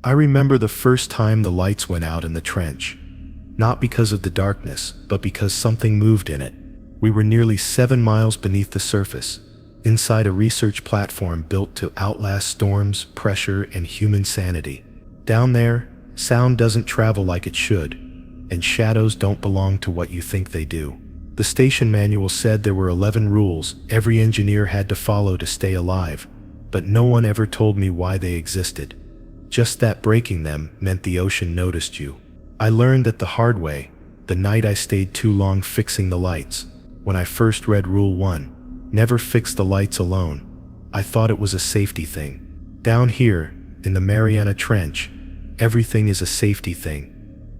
I remember the first time the lights went out in the trench. Not because of the darkness, but because something moved in it. We were nearly 7 miles beneath the surface, inside a research platform built to outlast storms, pressure, and human sanity. Down there, sound doesn't travel like it should, and shadows don't belong to what you think they do. The station manual said there were 11 rules every engineer had to follow to stay alive, but no one ever told me why they existed. Just that breaking them meant the ocean noticed you. I learned that the hard way, the night I stayed too long fixing the lights. When I first read Rule 1, never fix the lights alone, I thought it was a safety thing. Down here, in the Mariana Trench, everything is a safety thing.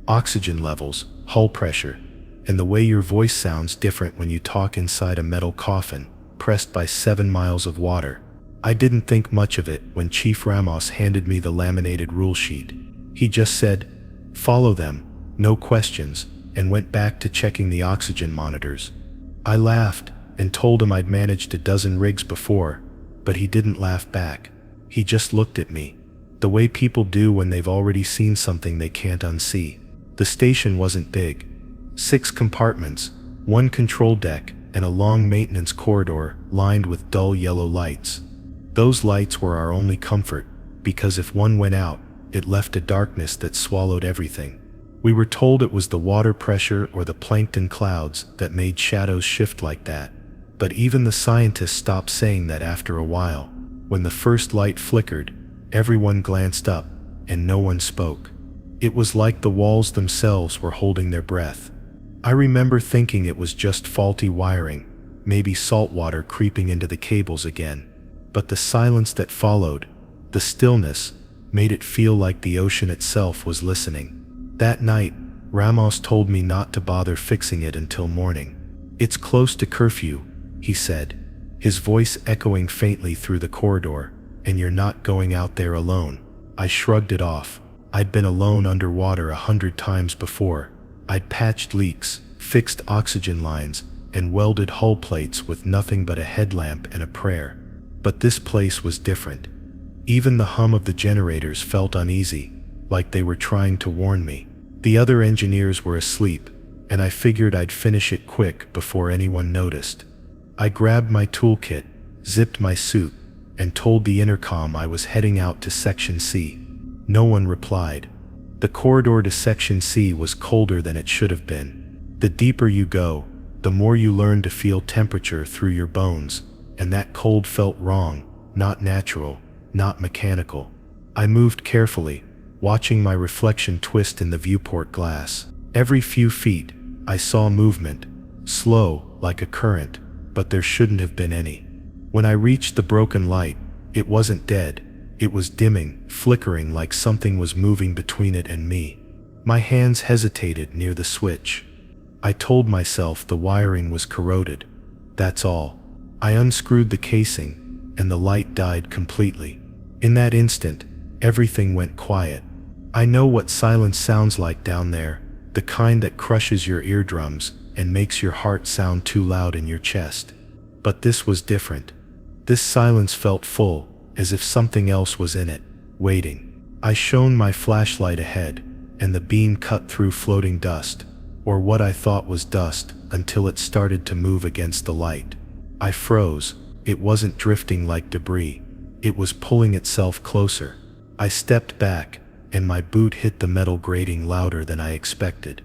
Oxygen levels, hull pressure, and the way your voice sounds different when you talk inside a metal coffin, pressed by 7 miles of water. I didn't think much of it when Chief Ramos handed me the laminated rule sheet. He just said, "Follow them, no questions," and went back to checking the oxygen monitors. I laughed and told him I'd managed a dozen rigs before, but he didn't laugh back. He just looked at me, the way people do when they've already seen something they can't unsee. The station wasn't big. 6 compartments, 1 control deck, and a long maintenance corridor lined with dull yellow lights. Those lights were our only comfort, because if one went out, it left a darkness that swallowed everything. We were told it was the water pressure or the plankton clouds that made shadows shift like that, but even the scientists stopped saying that after a while. When the first light flickered, everyone glanced up, and no one spoke. It was like the walls themselves were holding their breath. I remember thinking it was just faulty wiring, maybe salt water creeping into the cables again. But the silence that followed, the stillness, made it feel like the ocean itself was listening. That night, Ramos told me not to bother fixing it until morning. "It's close to curfew," he said, his voice echoing faintly through the corridor, "and you're not going out there alone." I shrugged it off. I'd been alone underwater 100 times before. I'd patched leaks, fixed oxygen lines, and welded hull plates with nothing but a headlamp and a prayer. But this place was different. Even the hum of the generators felt uneasy, like they were trying to warn me. The other engineers were asleep, and I figured I'd finish it quick before anyone noticed. I grabbed my toolkit, zipped my suit, and told the intercom I was heading out to Section C. No one replied. The corridor to Section C was colder than it should have been. The deeper you go, the more you learn to feel temperature through your bones, and that cold felt wrong, not natural, not mechanical. I moved carefully, watching my reflection twist in the viewport glass. Every few feet, I saw movement, slow, like a current, but there shouldn't have been any. When I reached the broken light, it wasn't dead. It was dimming, flickering like something was moving between it and me. My hands hesitated near the switch. I told myself the wiring was corroded. That's all. I unscrewed the casing, and the light died completely. In that instant, everything went quiet. I know what silence sounds like down there, the kind that crushes your eardrums and makes your heart sound too loud in your chest. But this was different. This silence felt full, as if something else was in it, waiting. I shone my flashlight ahead, and the beam cut through floating dust, or what I thought was dust, until it started to move against the light. I froze. It wasn't drifting like debris. It was pulling itself closer. I stepped back, and my boot hit the metal grating louder than I expected.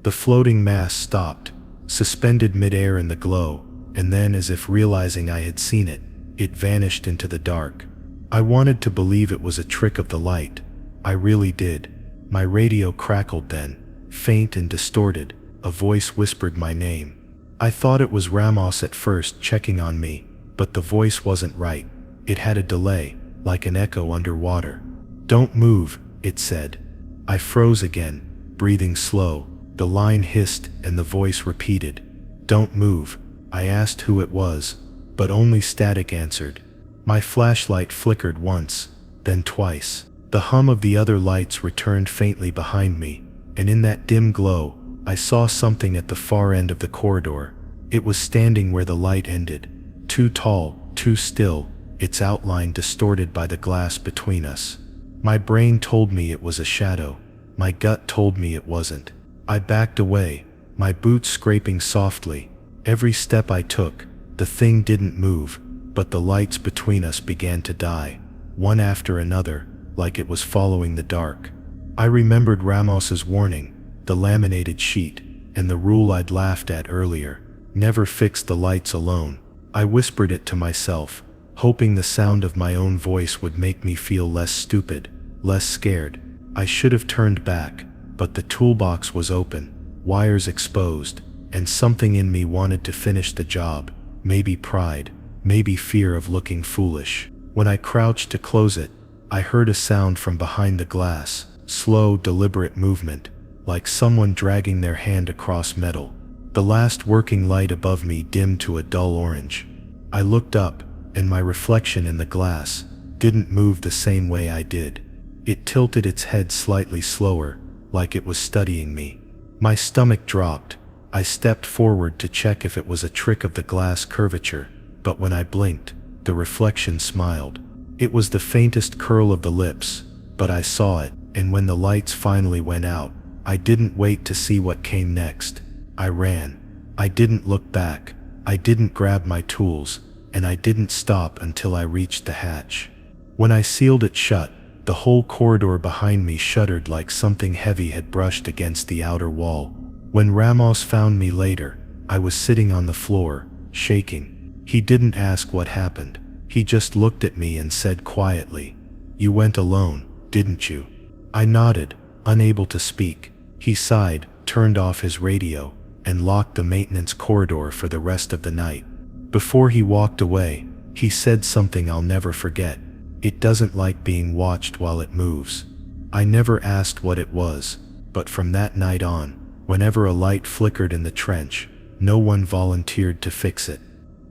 The floating mass stopped, suspended midair in the glow, and then, as if realizing I had seen it, it vanished into the dark. I wanted to believe it was a trick of the light. I really did. My radio crackled then, faint and distorted. A voice whispered my name. I thought it was Ramos at first, checking on me, but the voice wasn't right. It had a delay, like an echo underwater. "Don't move," it said. I froze again, breathing slow. The line hissed, and the voice repeated, "Don't move." I asked who it was, but only static answered. My flashlight flickered once, then twice. The hum of the other lights returned faintly behind me, and in that dim glow, I saw something at the far end of the corridor. It was standing where the light ended, too tall, too still, its outline distorted by the glass between us. My brain told me it was a shadow. My gut told me it wasn't. I backed away, my boots scraping softly. Every step I took, the thing didn't move, but the lights between us began to die, one after another, like it was following the dark. I remembered Ramos's warning, the laminated sheet, and the rule I'd laughed at earlier: never fix the lights alone. I whispered it to myself, hoping the sound of my own voice would make me feel less stupid, less scared. I should have turned back, but the toolbox was open, wires exposed, and something in me wanted to finish the job. Maybe pride, maybe fear of looking foolish. When I crouched to close it, I heard a sound from behind the glass, slow, deliberate movement, like someone dragging their hand across metal. The last working light above me dimmed to a dull orange. I looked up, and my reflection in the glass didn't move the same way I did. It tilted its head slightly slower, like it was studying me. My stomach dropped. I stepped forward to check if it was a trick of the glass curvature, but when I blinked, the reflection smiled. It was the faintest curl of the lips, but I saw it, and when the lights finally went out, I didn't wait to see what came next. I ran. I didn't look back. I didn't grab my tools, and I didn't stop until I reached the hatch. When I sealed it shut, the whole corridor behind me shuddered like something heavy had brushed against the outer wall. When Ramos found me later, I was sitting on the floor, shaking. He didn't ask what happened. He just looked at me and said quietly, "You went alone, didn't you?" I nodded, unable to speak. He sighed, turned off his radio, and locked the maintenance corridor for the rest of the night. Before he walked away, he said something I'll never forget: "It doesn't like being watched while it moves." I never asked what it was, but from that night on, whenever a light flickered in the trench, no one volunteered to fix it.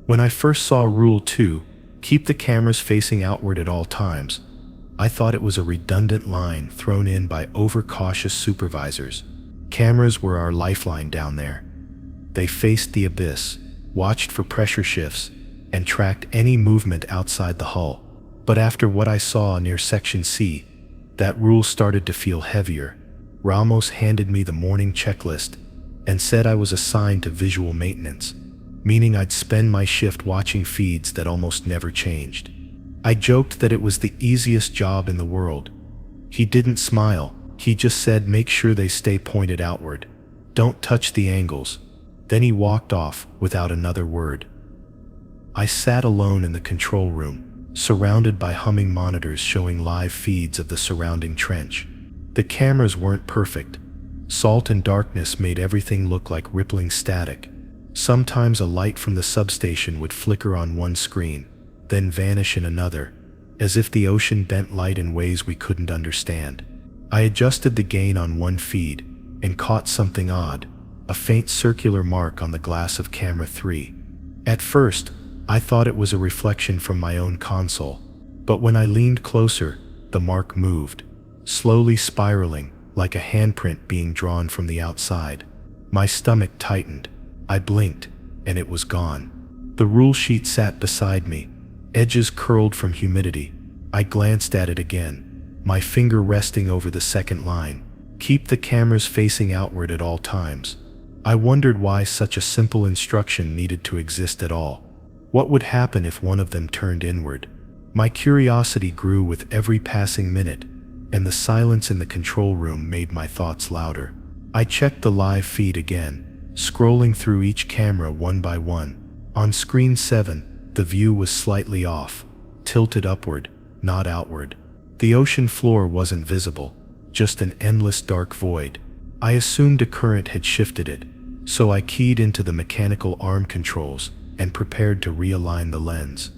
When I first saw Rule 2, keep the cameras facing outward at all times, I thought it was a redundant line thrown in by overcautious supervisors. Cameras were our lifeline down there. They faced the abyss, watched for pressure shifts, and tracked any movement outside the hull. But after what I saw near Section C, that rule started to feel heavier. Ramos handed me the morning checklist and said I was assigned to visual maintenance, meaning I'd spend my shift watching feeds that almost never changed. I joked that it was the easiest job in the world. He didn't smile. He just said, "Make sure they stay pointed outward. Don't touch the angles." Then he walked off without another word. I sat alone in the control room, surrounded by humming monitors showing live feeds of the surrounding trench. The cameras weren't perfect. Salt and darkness made everything look like rippling static. Sometimes a light from the substation would flicker on one screen, then vanish in another, as if the ocean bent light in ways we couldn't understand. I adjusted the gain on one feed and caught something odd, a faint circular mark on the glass of camera 3. At first, I thought it was a reflection from my own console, but when I leaned closer, the mark moved, slowly spiraling, like a handprint being drawn from the outside. My stomach tightened. I blinked, and it was gone. The rule sheet sat beside me, edges curled from humidity. I glanced at it again, my finger resting over the second line: keep the cameras facing outward at all times. I wondered why such a simple instruction needed to exist at all. What would happen if one of them turned inward? My curiosity grew with every passing minute, and the silence in the control room made my thoughts louder. I checked the live feed again, scrolling through each camera one by one. On screen 7, the view was slightly off, tilted upward, not outward. The ocean floor wasn't visible, just an endless dark void. I assumed a current had shifted it, so I keyed into the mechanical arm controls and prepared to realign the lens.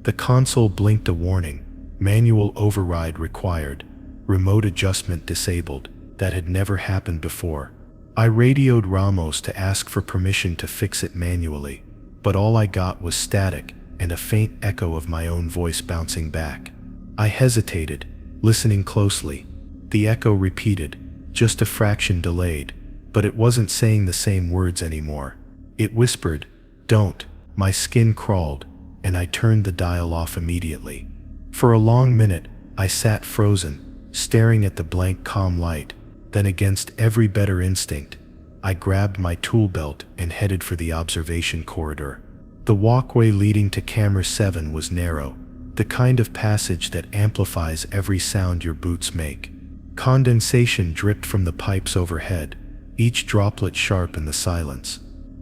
The console blinked a warning: manual override required, remote adjustment disabled. That had never happened before. I radioed Ramos to ask for permission to fix it manually, but all I got was static and a faint echo of my own voice bouncing back. I hesitated, listening closely. The echo repeated, just a fraction delayed, but it wasn't saying the same words anymore. It whispered, "Don't." My skin crawled, and I turned the dial off immediately. For a long minute, I sat frozen, staring at the blank calm light. Then, against every better instinct, I grabbed my tool belt and headed for the observation corridor. The walkway leading to camera 7 was narrow, the kind of passage that amplifies every sound your boots make. Condensation dripped from the pipes overhead, each droplet sharp in the silence.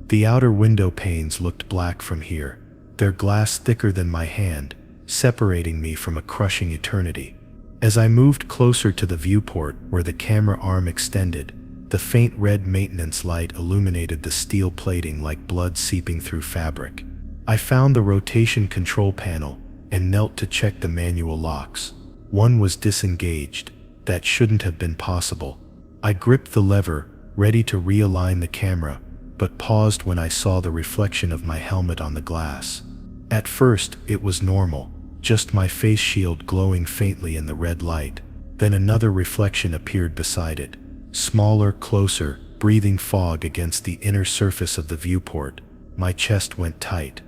The outer window panes looked black from here, their glass thicker than my hand, separating me from a crushing eternity. As I moved closer to the viewport where the camera arm extended, the faint red maintenance light illuminated the steel plating like blood seeping through fabric. I found the rotation control panel and knelt to check the manual locks. One was disengaged. That shouldn't have been possible. I gripped the lever, ready to realign the camera, but paused when I saw the reflection of my helmet on the glass. At first, it was normal, just my face shield glowing faintly in the red light. Then another reflection appeared beside it, smaller, closer, breathing fog against the inner surface of the viewport. My chest went tight.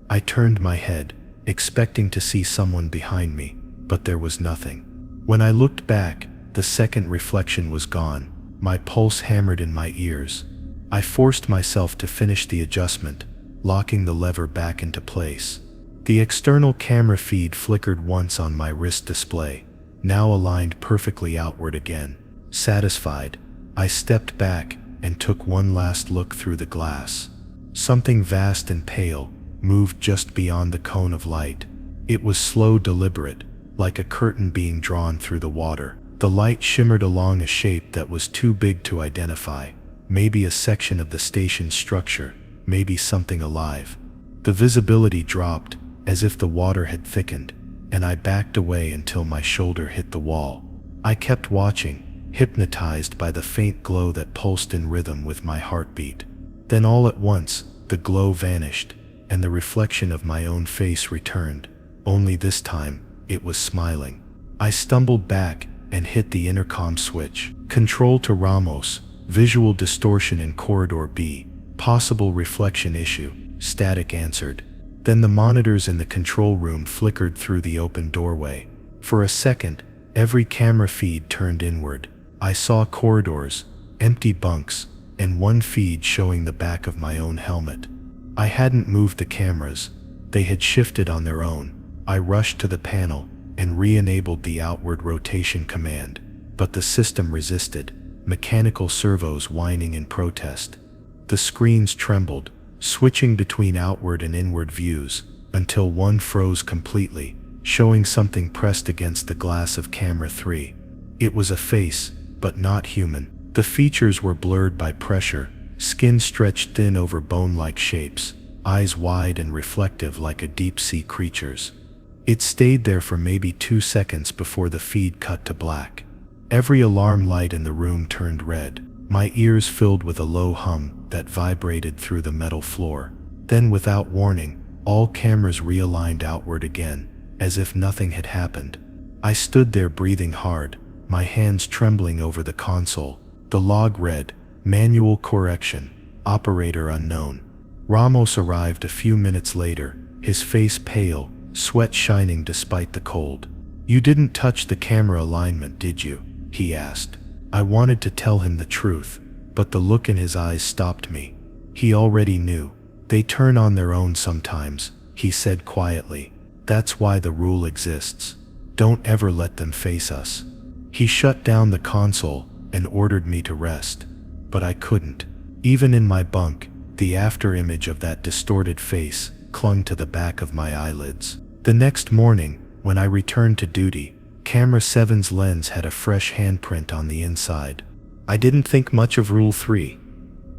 I turned my head, expecting to see someone behind me, but there was nothing. When I looked back, the second reflection was gone. My pulse hammered in my ears. I forced myself to finish the adjustment, locking the lever back into place. The external camera feed flickered once on my wrist display, now aligned perfectly outward again. Satisfied, I stepped back and took one last look through the glass. Something vast and pale moved just beyond the cone of light. It was slow, deliberate, like a curtain being drawn through the water. The light shimmered along a shape that was too big to identify, maybe a section of the station's structure, maybe something alive. The visibility dropped, as if the water had thickened, and I backed away until my shoulder hit the wall. I kept watching, hypnotized by the faint glow that pulsed in rhythm with my heartbeat. Then all at once, the glow vanished, and the reflection of my own face returned. Only this time, it was smiling. I stumbled back and hit the intercom switch. Control to Ramos, visual distortion in corridor B, possible reflection issue, static answered. Then the monitors in the control room flickered through the open doorway. For a second, every camera feed turned inward. I saw corridors, empty bunks, and one feed showing the back of my own helmet. I hadn't moved the cameras. They had shifted on their own. I rushed to the panel and re-enabled the outward rotation command, but the system resisted, mechanical servos whining in protest. The screens trembled, switching between outward and inward views, until one froze completely, showing something pressed against the glass of camera 3. It was a face, but not human. The features were blurred by pressure, skin stretched thin over bone-like shapes, eyes wide and reflective like a deep-sea creature's. It stayed there for maybe 2 seconds before the feed cut to black. Every alarm light in the room turned red. My ears filled with a low hum that vibrated through the metal floor. Then, without warning, all cameras realigned outward again, as if nothing had happened. I stood there breathing hard, my hands trembling over the console. The log read, "Manual correction, operator unknown." Ramos arrived a few minutes later, his face pale, sweat shining despite the cold. "You didn't touch the camera alignment, did you?" he asked. I wanted to tell him the truth, but the look in his eyes stopped me. He already knew. "They turn on their own sometimes," he said quietly. "That's why the rule exists. Don't ever let them face us." He shut down the console and ordered me to rest, but I couldn't. Even in my bunk, the after-image of that distorted face clung to the back of my eyelids. The next morning, when I returned to duty, Camera 7's lens had a fresh handprint on the inside. I didn't think much of Rule 3.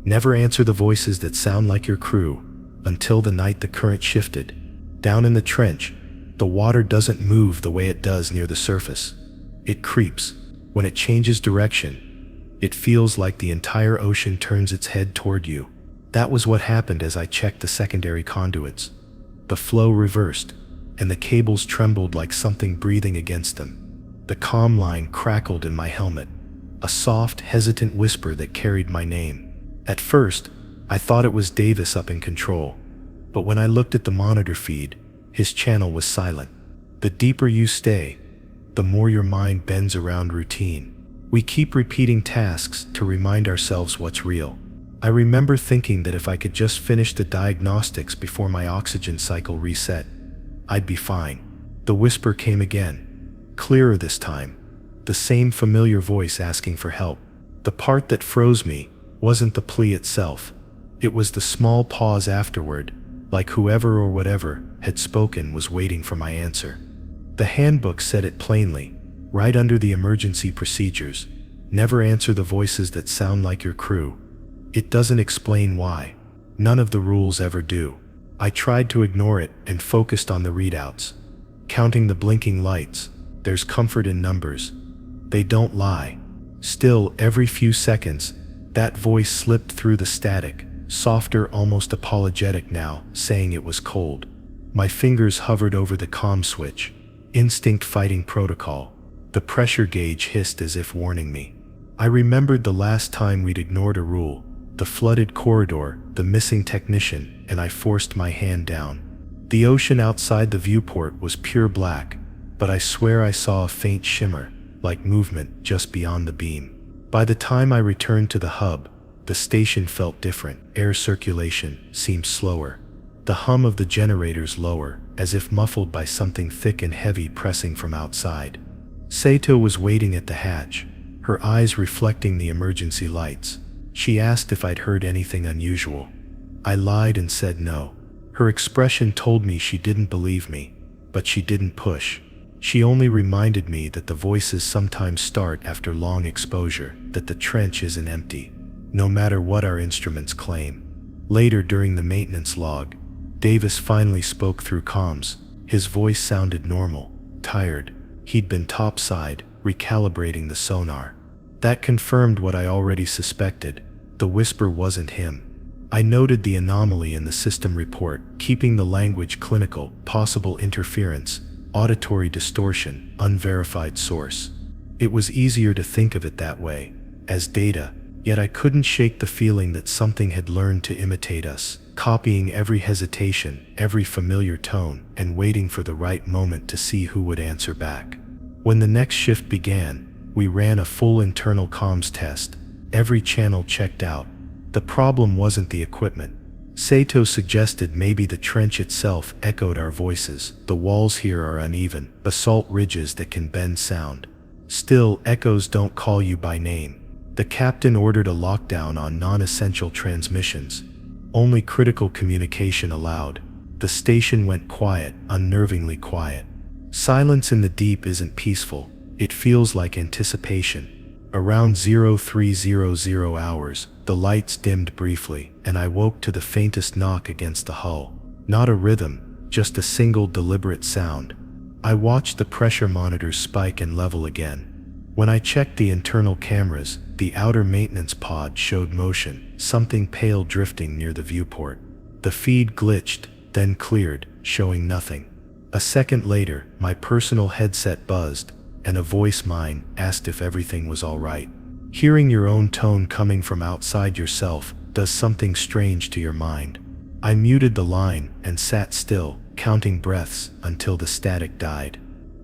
Never answer the voices that sound like your crew, until the night the current shifted. Down in the trench, the water doesn't move the way it does near the surface. It creeps. When it changes direction, it feels like the entire ocean turns its head toward you. That was what happened as I checked the secondary conduits. The flow reversed, and the cables trembled like something breathing against them. The comm line crackled in my helmet, a soft, hesitant whisper that carried my name. At first, I thought it was Davis up in control, but when I looked at the monitor feed, his channel was silent. "The deeper you stay, the more your mind bends around routine. We keep repeating tasks to remind ourselves what's real. I remember thinking that if I could just finish the diagnostics before my oxygen cycle reset, I'd be fine. The whisper came again, clearer this time, the same familiar voice asking for help. The part that froze me wasn't the plea itself. It was the small pause afterward, like whoever or whatever had spoken was waiting for my answer. The handbook said it plainly, right under the emergency procedures. Never answer the voices that sound like your crew. It doesn't explain why. None of the rules ever do. I tried to ignore it and focused on the readouts. Counting the blinking lights. There's comfort in numbers. They don't lie. Still, every few seconds, that voice slipped through the static, softer, almost apologetic now, saying it was cold. My fingers hovered over the comm switch. Instinct fighting protocol. The pressure gauge hissed as if warning me. I remembered the last time we'd ignored a rule. The flooded corridor, the missing technician, and I forced my hand down. The ocean outside the viewport was pure black, but I swear I saw a faint shimmer, like movement just beyond the beam. By the time I returned to the hub, the station felt different. Air circulation seemed slower. The hum of the generators lower, as if muffled by something thick and heavy pressing from outside. Sato was waiting at the hatch, her eyes reflecting the emergency lights. She asked if I'd heard anything unusual. I lied and said no. Her expression told me she didn't believe me, but she didn't push. She only reminded me that the voices sometimes start after long exposure, that the trench isn't empty, no matter what our instruments claim. Later during the maintenance log, Davis finally spoke through comms. His voice sounded normal, tired. He'd been topside, recalibrating the sonar. That confirmed what I already suspected. The whisper wasn't him. I noted the anomaly in the system report, keeping the language clinical, possible interference, auditory distortion, unverified source. It was easier to think of it that way, as data, yet I couldn't shake the feeling that something had learned to imitate us, copying every hesitation, every familiar tone, and waiting for the right moment to see who would answer back. When the next shift began, we ran a full internal comms test. Every channel checked out. The problem wasn't the equipment. Sato suggested maybe the trench itself echoed our voices. The walls here are uneven, basalt ridges that can bend sound. Still, echoes don't call you by name. The captain ordered a lockdown on non-essential transmissions. Only critical communication allowed. The station went quiet, unnervingly quiet. Silence in the deep isn't peaceful. It feels like anticipation. Around 0300 hours, the lights dimmed briefly, and I woke to the faintest knock against the hull. Not a rhythm, just a single deliberate sound. I watched the pressure monitors spike and level again. When I checked the internal cameras, the outer maintenance pod showed motion, something pale drifting near the viewport. The feed glitched, then cleared, showing nothing. A second later, my personal headset buzzed, and a voice mine asked if everything was all right. Hearing your own tone coming from outside yourself does something strange to your mind. I muted the line and sat still, counting breaths until the static died.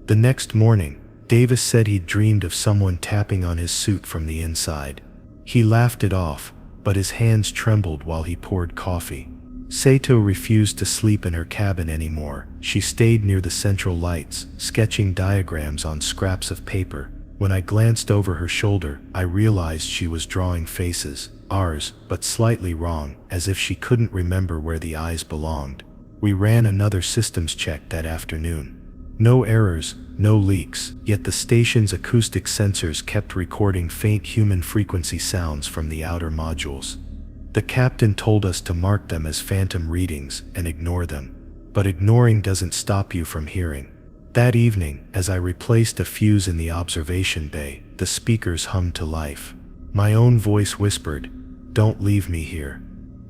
The next morning, Davis said he'd dreamed of someone tapping on his suit from the inside. He laughed it off, but his hands trembled while he poured coffee. Sato refused to sleep in her cabin anymore. She stayed near the central lights, sketching diagrams on scraps of paper. When I glanced over her shoulder, I realized she was drawing faces, ours, but slightly wrong, as if she couldn't remember where the eyes belonged. We ran another systems check that afternoon. No errors, no leaks, yet the station's acoustic sensors kept recording faint human frequency sounds from the outer modules. The captain told us to mark them as phantom readings and ignore them. But ignoring doesn't stop you from hearing. That evening, as I replaced a fuse in the observation bay, the speakers hummed to life. My own voice whispered, "Don't leave me here."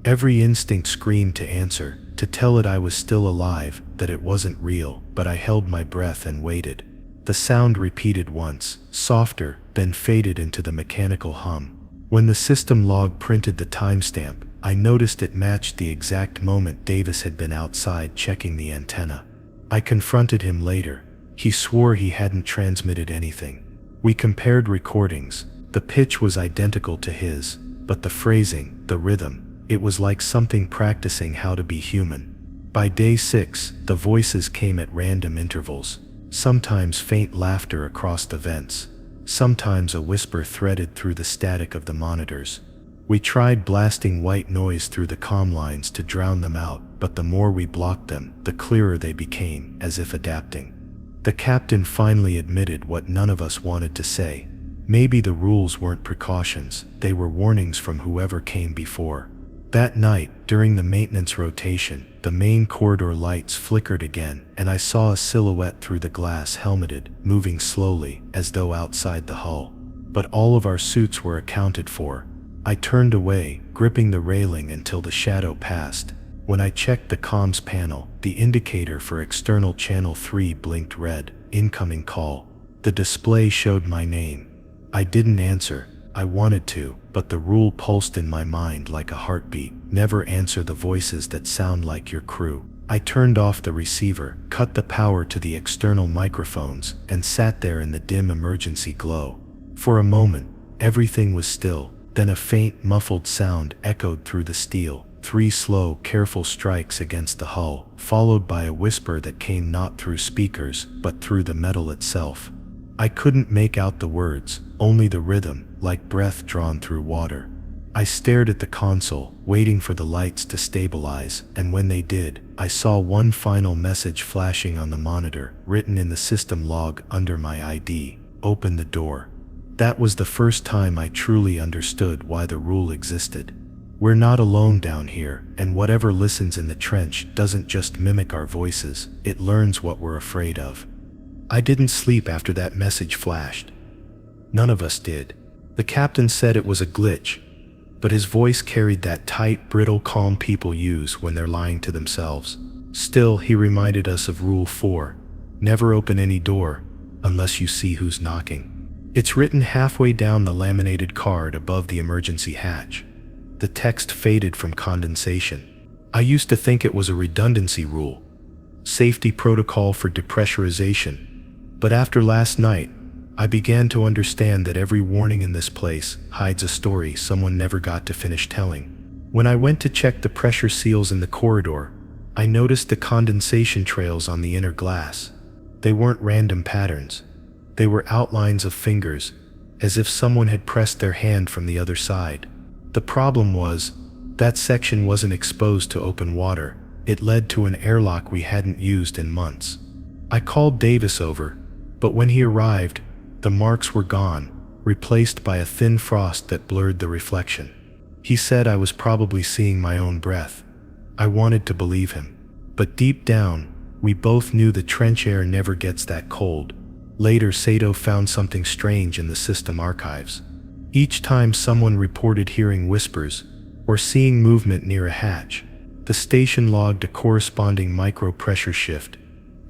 Every instinct screamed to answer, to tell it I was still alive, that it wasn't real, but I held my breath and waited. The sound repeated once, softer, then faded into the mechanical hum. When the system log printed the timestamp, I noticed it matched the exact moment Davis had been outside checking the antenna. I confronted him later. He swore he hadn't transmitted anything. We compared recordings. The pitch was identical to his, but the phrasing, the rhythm, it was like something practicing how to be human. By day 6, the voices came at random intervals, sometimes faint laughter across the vents, sometimes a whisper threaded through the static of the monitors. We tried blasting white noise through the comm lines to drown them out, but the more we blocked them, the clearer they became, as if adapting. The captain finally admitted what none of us wanted to say. Maybe the rules weren't precautions, they were warnings from whoever came before. That night, during the maintenance rotation, the main corridor lights flickered again, and I saw a silhouette through the glass helmeted, moving slowly, as though outside the hull. But all of our suits were accounted for. I turned away, gripping the railing until the shadow passed. When I checked the comms panel, the indicator for external channel 3 blinked red, incoming call. The display showed my name. I didn't answer. I wanted to, but the rule pulsed in my mind like a heartbeat. Never answer the voices that sound like your crew. I turned off the receiver, cut the power to the external microphones, and sat there in the dim emergency glow. For a moment, everything was still. Then a faint, muffled sound echoed through the steel. 3 slow, careful strikes against the hull, followed by a whisper that came not through speakers, but through the metal itself. I couldn't make out the words, only the rhythm, like breath drawn through water. I stared at the console, waiting for the lights to stabilize, and when they did, I saw one final message flashing on the monitor, written in the system log under my ID: "Open the door." That was the first time I truly understood why the rule existed. We're not alone down here, and whatever listens in the trench doesn't just mimic our voices, it learns what we're afraid of. I didn't sleep after that message flashed. None of us did. The captain said it was a glitch, but his voice carried that tight, brittle calm people use when they're lying to themselves. Still, he reminded us of Rule 4, never open any door unless you see who's knocking. It's written halfway down the laminated card above the emergency hatch. The text faded from condensation. I used to think it was a redundancy rule, safety protocol for depressurization, but after last night, I began to understand that every warning in this place hides a story someone never got to finish telling. When I went to check the pressure seals in the corridor, I noticed the condensation trails on the inner glass. They weren't random patterns. They were outlines of fingers, as if someone had pressed their hand from the other side. The problem was, that section wasn't exposed to open water. It led to an airlock we hadn't used in months. I called Davis over, but when he arrived, the marks were gone, replaced by a thin frost that blurred the reflection. He said I was probably seeing my own breath. I wanted to believe him. But deep down, we both knew the trench air never gets that cold. Later, Sato found something strange in the system archives. Each time someone reported hearing whispers or seeing movement near a hatch, the station logged a corresponding micro-pressure shift,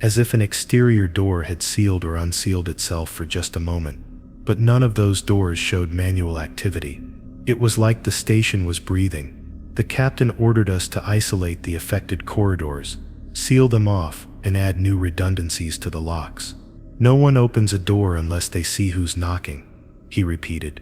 as if an exterior door had sealed or unsealed itself for just a moment. But none of those doors showed manual activity. It was like the station was breathing. The captain ordered us to isolate the affected corridors, seal them off, and add new redundancies to the locks. "No one opens a door unless they see who's knocking," he repeated.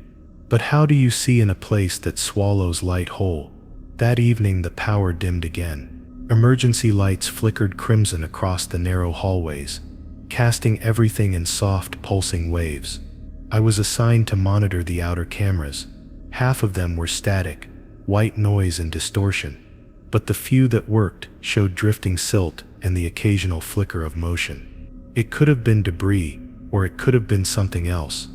But how do you see in a place that swallows light whole? That evening the power dimmed again. Emergency lights flickered crimson across the narrow hallways, casting everything in soft, pulsing waves. I was assigned to monitor the outer cameras. Half of them were static, white noise and distortion, but the few that worked showed drifting silt and the occasional flicker of motion. It could have been debris, or it could have been something else.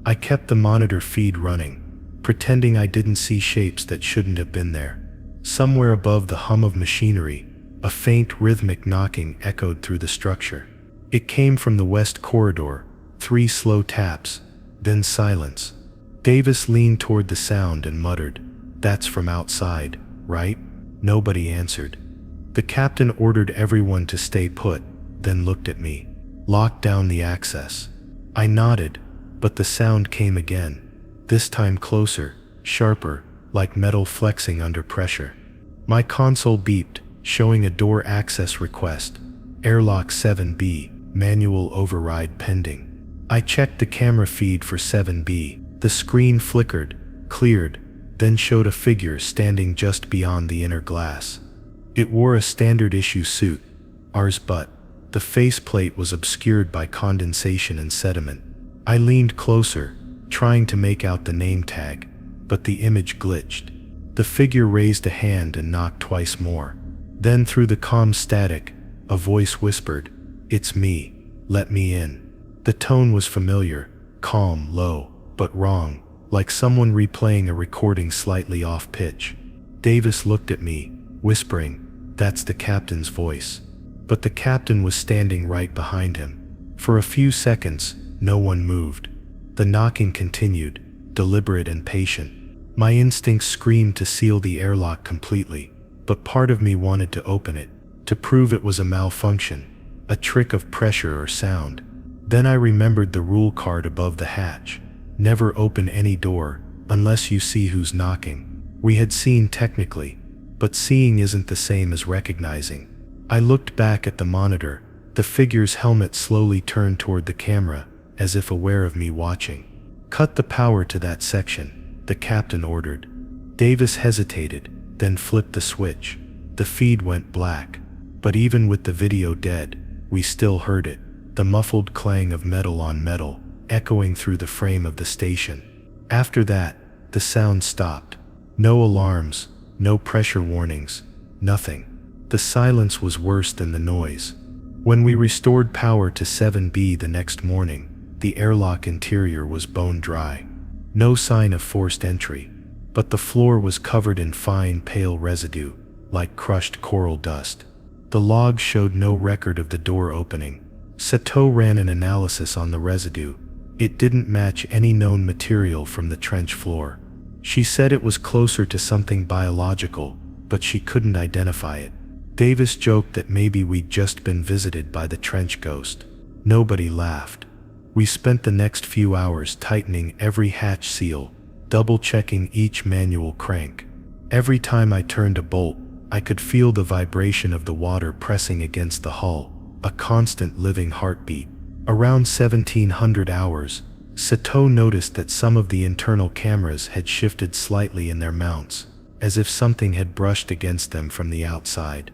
I kept the monitor feed running, pretending I didn't see shapes that shouldn't have been there. Somewhere above the hum of machinery, a faint rhythmic knocking echoed through the structure. It came from the west corridor, 3 slow taps, then silence. Davis leaned toward the sound and muttered, "That's from outside, right?" Nobody answered. The captain ordered everyone to stay put, then looked at me. "Lock down the access." I nodded, but the sound came again, this time closer, sharper, like metal flexing under pressure. My console beeped, showing a door access request, airlock 7B, manual override pending. I checked the camera feed for 7B. The screen flickered, cleared, then showed a figure standing just beyond the inner glass. It wore a standard issue suit, ours, but the faceplate was obscured by condensation and sediment. I leaned closer, trying to make out the name tag, but the image glitched. The figure raised a hand and knocked twice more. Then through the calm static, a voice whispered, "It's me, let me in." The tone was familiar, calm, low, but wrong, like someone replaying a recording slightly off pitch. Davis looked at me, whispering, "That's the captain's voice." But the captain was standing right behind him. For a few seconds, no one moved. The knocking continued, deliberate and patient. My instincts screamed to seal the airlock completely, but part of me wanted to open it, to prove it was a malfunction, a trick of pressure or sound. Then I remembered the rule card above the hatch. Never open any door, unless you see who's knocking. We had seen technically, but seeing isn't the same as recognizing. I looked back at the monitor. The figure's helmet slowly turned toward the camera, as if aware of me watching. "Cut the power to that section," the captain ordered. Davis hesitated, then flipped the switch. The feed went black, but even with the video dead, we still heard it, the muffled clang of metal on metal, echoing through the frame of the station. After that, the sound stopped. No alarms, no pressure warnings, nothing. The silence was worse than the noise. When we restored power to 7B the next morning, the airlock interior was bone dry. No sign of forced entry, but the floor was covered in fine, pale residue, like crushed coral dust. The log showed no record of the door opening. Sato ran an analysis on the residue. It didn't match any known material from the trench floor. She said it was closer to something biological, but she couldn't identify it. Davis joked that maybe we'd just been visited by the trench ghost. Nobody laughed. We spent the next few hours tightening every hatch seal, double-checking each manual crank. Every time I turned a bolt, I could feel the vibration of the water pressing against the hull, a constant living heartbeat. Around 1700 hours, Sato noticed that some of the internal cameras had shifted slightly in their mounts, as if something had brushed against them from the outside.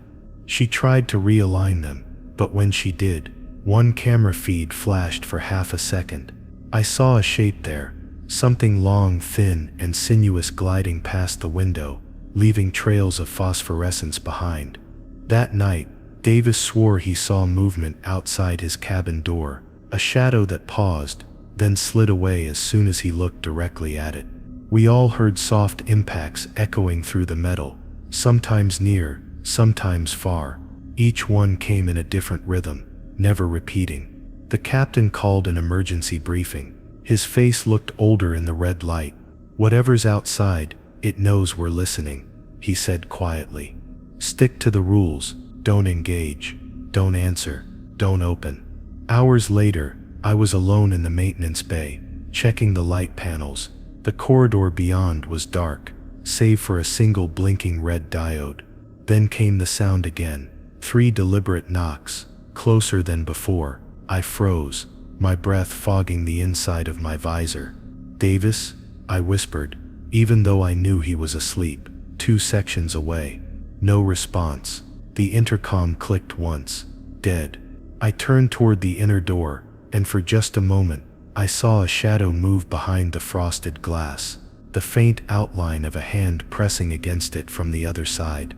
She tried to realign them, but when she did, one camera feed flashed for half a second. I saw a shape there, something long, thin, and sinuous gliding past the window, leaving trails of phosphorescence behind. That night, Davis swore he saw movement outside his cabin door, a shadow that paused, then slid away as soon as he looked directly at it. We all heard soft impacts echoing through the metal, sometimes near, sometimes far. Each one came in a different rhythm, never repeating. The captain called an emergency briefing. His face looked older in the red light. "Whatever's outside, it knows we're listening," he said quietly. "Stick to the rules. Don't engage. Don't answer. Don't open." Hours later, I was alone in the maintenance bay, checking the light panels. The corridor beyond was dark, save for a single blinking red diode. Then came the sound again. 3 deliberate knocks, closer than before. I froze, my breath fogging the inside of my visor. "Davis?" I whispered, even though I knew he was asleep, 2 sections away. No response. The intercom clicked once. Dead. I turned toward the inner door, and for just a moment, I saw a shadow move behind the frosted glass, the faint outline of a hand pressing against it from the other side.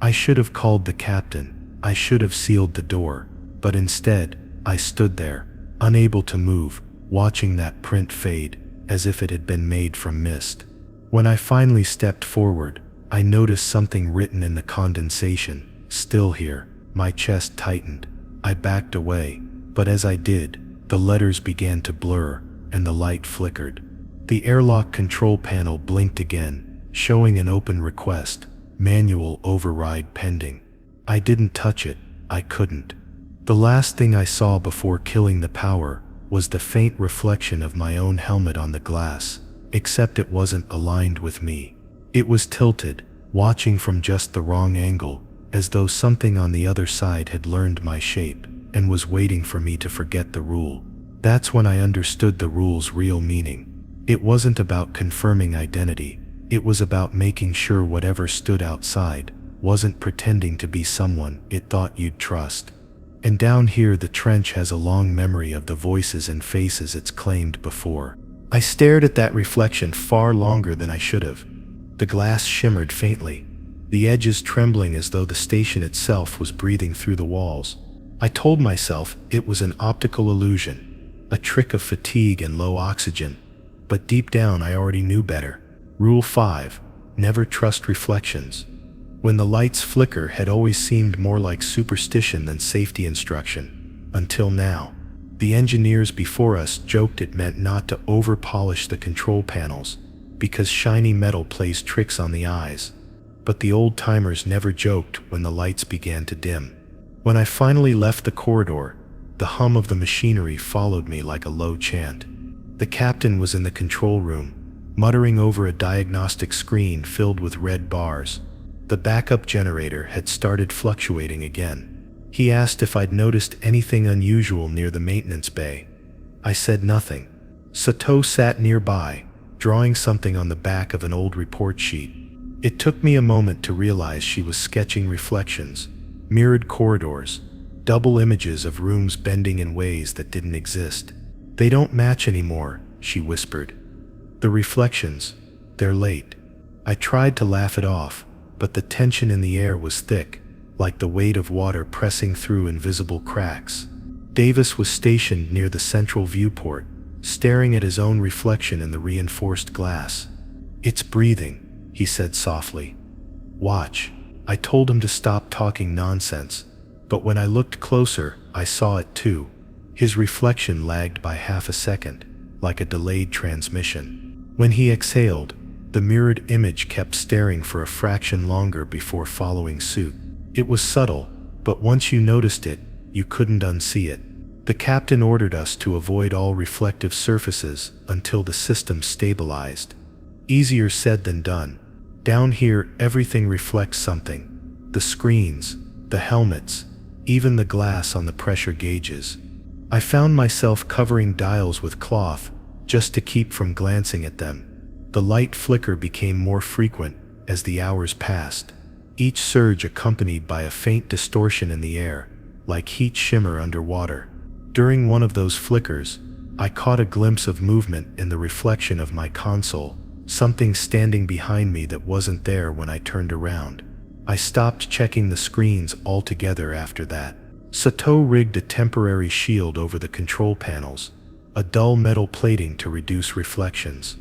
I should have called the captain. I should have sealed the door, but instead, I stood there, unable to move, watching that print fade, as if it had been made from mist. When I finally stepped forward, I noticed something written in the condensation. "Still here." My chest tightened. I backed away, but as I did, the letters began to blur, and the light flickered. The airlock control panel blinked again, showing an open request, "Manual override pending." I didn't touch it. I couldn't. The last thing I saw before killing the power was the faint reflection of my own helmet on the glass, except it wasn't aligned with me. It was tilted, watching from just the wrong angle, as though something on the other side had learned my shape, and was waiting for me to forget the rule. That's when I understood the rule's real meaning. It wasn't about confirming identity. It was about making sure whatever stood outside wasn't pretending to be someone it thought you'd trust. And down here, the trench has a long memory of the voices and faces it's claimed before. I stared at that reflection far longer than I should have. The glass shimmered faintly, the edges trembling as though the station itself was breathing through the walls. I told myself it was an optical illusion, a trick of fatigue and low oxygen, but deep down I already knew better. Rule 5: never trust reflections. When the lights flicker had always seemed more like superstition than safety instruction, until now. The engineers before us joked it meant not to over-polish the control panels, because shiny metal plays tricks on the eyes. But the old-timers never joked when the lights began to dim. When I finally left the corridor, the hum of the machinery followed me like a low chant. The captain was in the control room, muttering over a diagnostic screen filled with red bars. The backup generator had started fluctuating again. He asked if I'd noticed anything unusual near the maintenance bay. I said nothing. Sato sat nearby, drawing something on the back of an old report sheet. It took me a moment to realize she was sketching reflections, mirrored corridors, double images of rooms bending in ways that didn't exist. "They don't match anymore," she whispered. "The reflections, they're late." I tried to laugh it off, but the tension in the air was thick, like the weight of water pressing through invisible cracks. Davis was stationed near the central viewport, staring at his own reflection in the reinforced glass. "It's breathing," he said softly. "Watch." I told him to stop talking nonsense, but when I looked closer, I saw it too. His reflection lagged by half a second, like a delayed transmission. When he exhaled, the mirrored image kept staring for a fraction longer before following suit. It was subtle, but once you noticed it, you couldn't unsee it. The captain ordered us to avoid all reflective surfaces until the system stabilized. Easier said than done. Down here, everything reflects something. The screens, the helmets, even the glass on the pressure gauges. I found myself covering dials with cloth just to keep from glancing at them. The light flicker became more frequent as the hours passed, each surge accompanied by a faint distortion in the air, like heat shimmer underwater. During one of those flickers, I caught a glimpse of movement in the reflection of my console, something standing behind me that wasn't there when I turned around. I stopped checking the screens altogether after that. Sato rigged a temporary shield over the control panels, a dull metal plating to reduce reflections.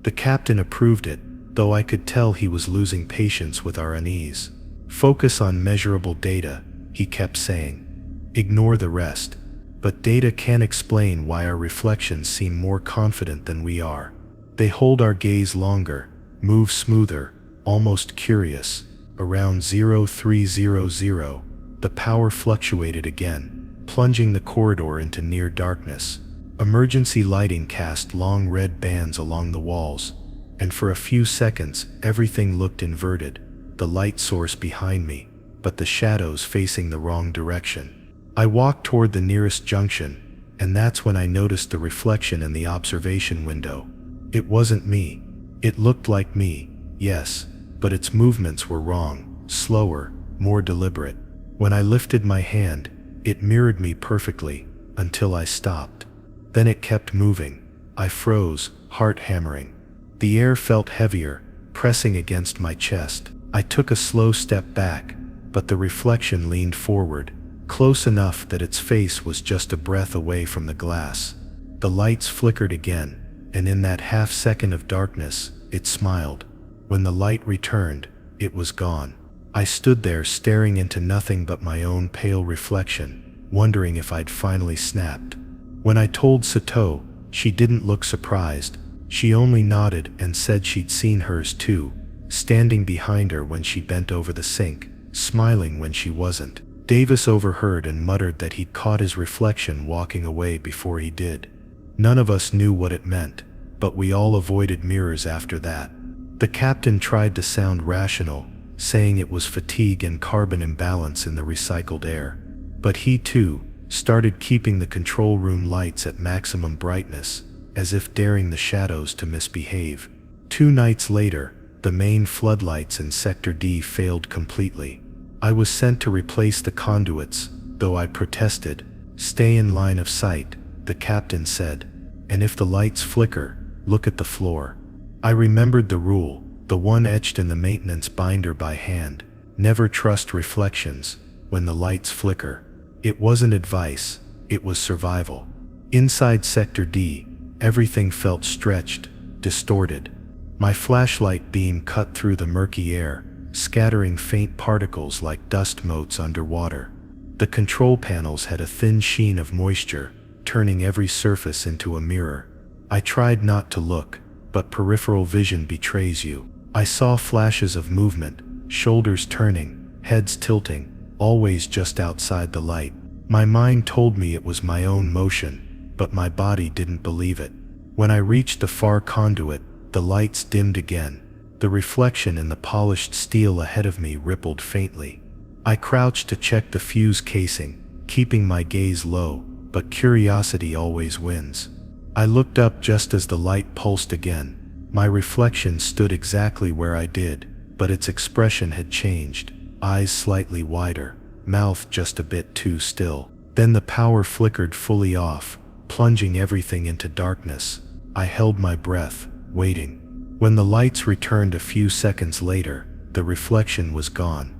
The captain approved it, though I could tell he was losing patience with our unease. "Focus on measurable data," he kept saying. "Ignore the rest." But data can't explain why our reflections seem more confident than we are. They hold our gaze longer, move smoother, almost curious. Around 0300, the power fluctuated again, plunging the corridor into near darkness. Emergency lighting cast long red bands along the walls, and for a few seconds everything looked inverted, the light source behind me, but the shadows facing the wrong direction. I walked toward the nearest junction, and that's when I noticed the reflection in the observation window. It wasn't me. It looked like me, yes, but its movements were wrong, slower, more deliberate. When I lifted my hand, it mirrored me perfectly, until I stopped. Then it kept moving. I froze, heart hammering. The air felt heavier, pressing against my chest. I took a slow step back, but the reflection leaned forward, close enough that its face was just a breath away from the glass. The lights flickered again, and in that half second of darkness, it smiled. When the light returned, it was gone. I stood there staring into nothing but my own pale reflection, wondering if I'd finally snapped. When I told Sato, she didn't look surprised. She only nodded and said she'd seen hers too, standing behind her when she bent over the sink, smiling when she wasn't. Davis overheard and muttered that he'd caught his reflection walking away before he did. None of us knew what it meant, but we all avoided mirrors after that. The captain tried to sound rational, saying it was fatigue and carbon imbalance in the recycled air. But he too, started keeping the control room lights at maximum brightness, as if daring the shadows to misbehave. 2 nights later, the main floodlights in Sector D failed completely. I was sent to replace the conduits, though I protested. "Stay in line of sight," the captain said. "And if the lights flicker, look at the floor." I remembered the rule, the one etched in the maintenance binder by hand: never trust reflections when the lights flicker. It wasn't advice, it was survival. Inside Sector D, everything felt stretched, distorted. My flashlight beam cut through the murky air, scattering faint particles like dust motes underwater. The control panels had a thin sheen of moisture, turning every surface into a mirror. I tried not to look, but peripheral vision betrays you. I saw flashes of movement, shoulders turning, heads tilting, always just outside the light. My mind told me it was my own motion, but my body didn't believe it. When I reached the far conduit, the lights dimmed again. The reflection in the polished steel ahead of me rippled faintly. I crouched to check the fuse casing, keeping my gaze low, but curiosity always wins. I looked up just as the light pulsed again. My reflection stood exactly where I did, but its expression had changed. Eyes slightly wider, mouth just a bit too still. Then the power flickered fully off, plunging everything into darkness. I held my breath, waiting. When the lights returned a few seconds later, the reflection was gone.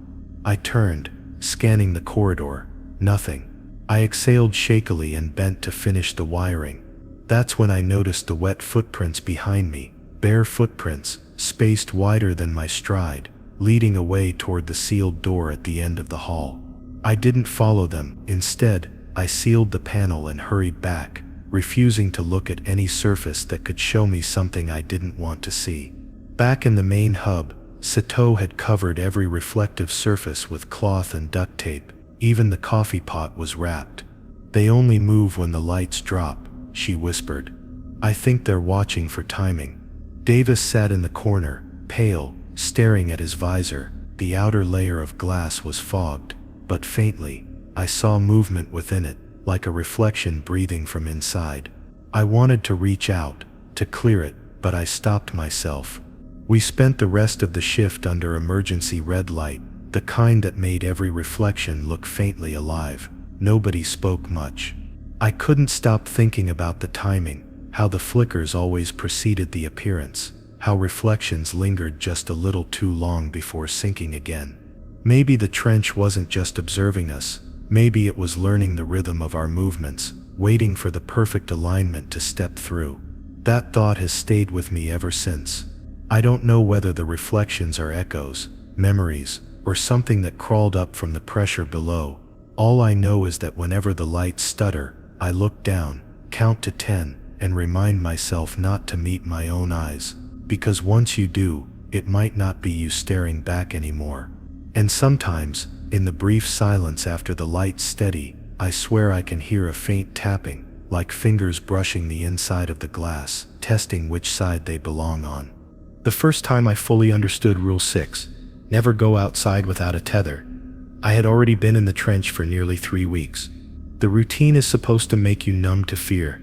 I turned, scanning the corridor. Nothing. I exhaled shakily and bent to finish the wiring. That's when I noticed the wet footprints behind me, bare footprints, spaced wider than my stride, leading away toward the sealed door at the end of the hall. I didn't follow them. Instead, I sealed the panel and hurried back, refusing to look at any surface that could show me something I didn't want to see. Back in the main hub, Sato had covered every reflective surface with cloth and duct tape. Even the coffee pot was wrapped. "They only move when the lights drop," she whispered. "I think they're watching for timing." Davis sat in the corner, pale, staring at his visor. The outer layer of glass was fogged, but faintly, I saw movement within it, like a reflection breathing from inside. I wanted to reach out, to clear it, but I stopped myself. We spent the rest of the shift under emergency red light, the kind that made every reflection look faintly alive. Nobody spoke much. I couldn't stop thinking about the timing, how the flickers always preceded the appearance, how reflections lingered just a little too long before sinking again. Maybe the trench wasn't just observing us, maybe it was learning the rhythm of our movements, waiting for the perfect alignment to step through. That thought has stayed with me ever since. I don't know whether the reflections are echoes, memories, or something that crawled up from the pressure below. All I know is that whenever the lights stutter, I look down, count to 10, and remind myself not to meet my own eyes, because once you do, it might not be you staring back anymore. And sometimes, in the brief silence after the lights steady, I swear I can hear a faint tapping, like fingers brushing the inside of the glass, testing which side they belong on. The first time I fully understood Rule 6, never go outside without a tether, I had already been in the trench for nearly 3 weeks. The routine is supposed to make you numb to fear.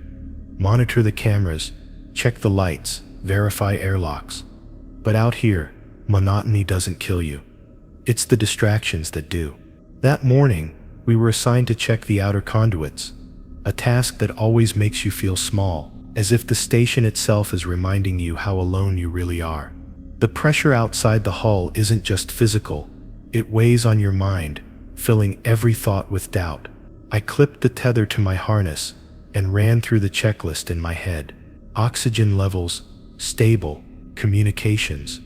Monitor the cameras, check the lights, verify airlocks. But out here, monotony doesn't kill you. It's the distractions that do. That morning, we were assigned to check the outer conduits, a task that always makes you feel small, as if the station itself is reminding you how alone you really are. The pressure outside the hull isn't just physical, it weighs on your mind, filling every thought with doubt. I clipped the tether to my harness and ran through the checklist in my head. Oxygen levels, stable, communications,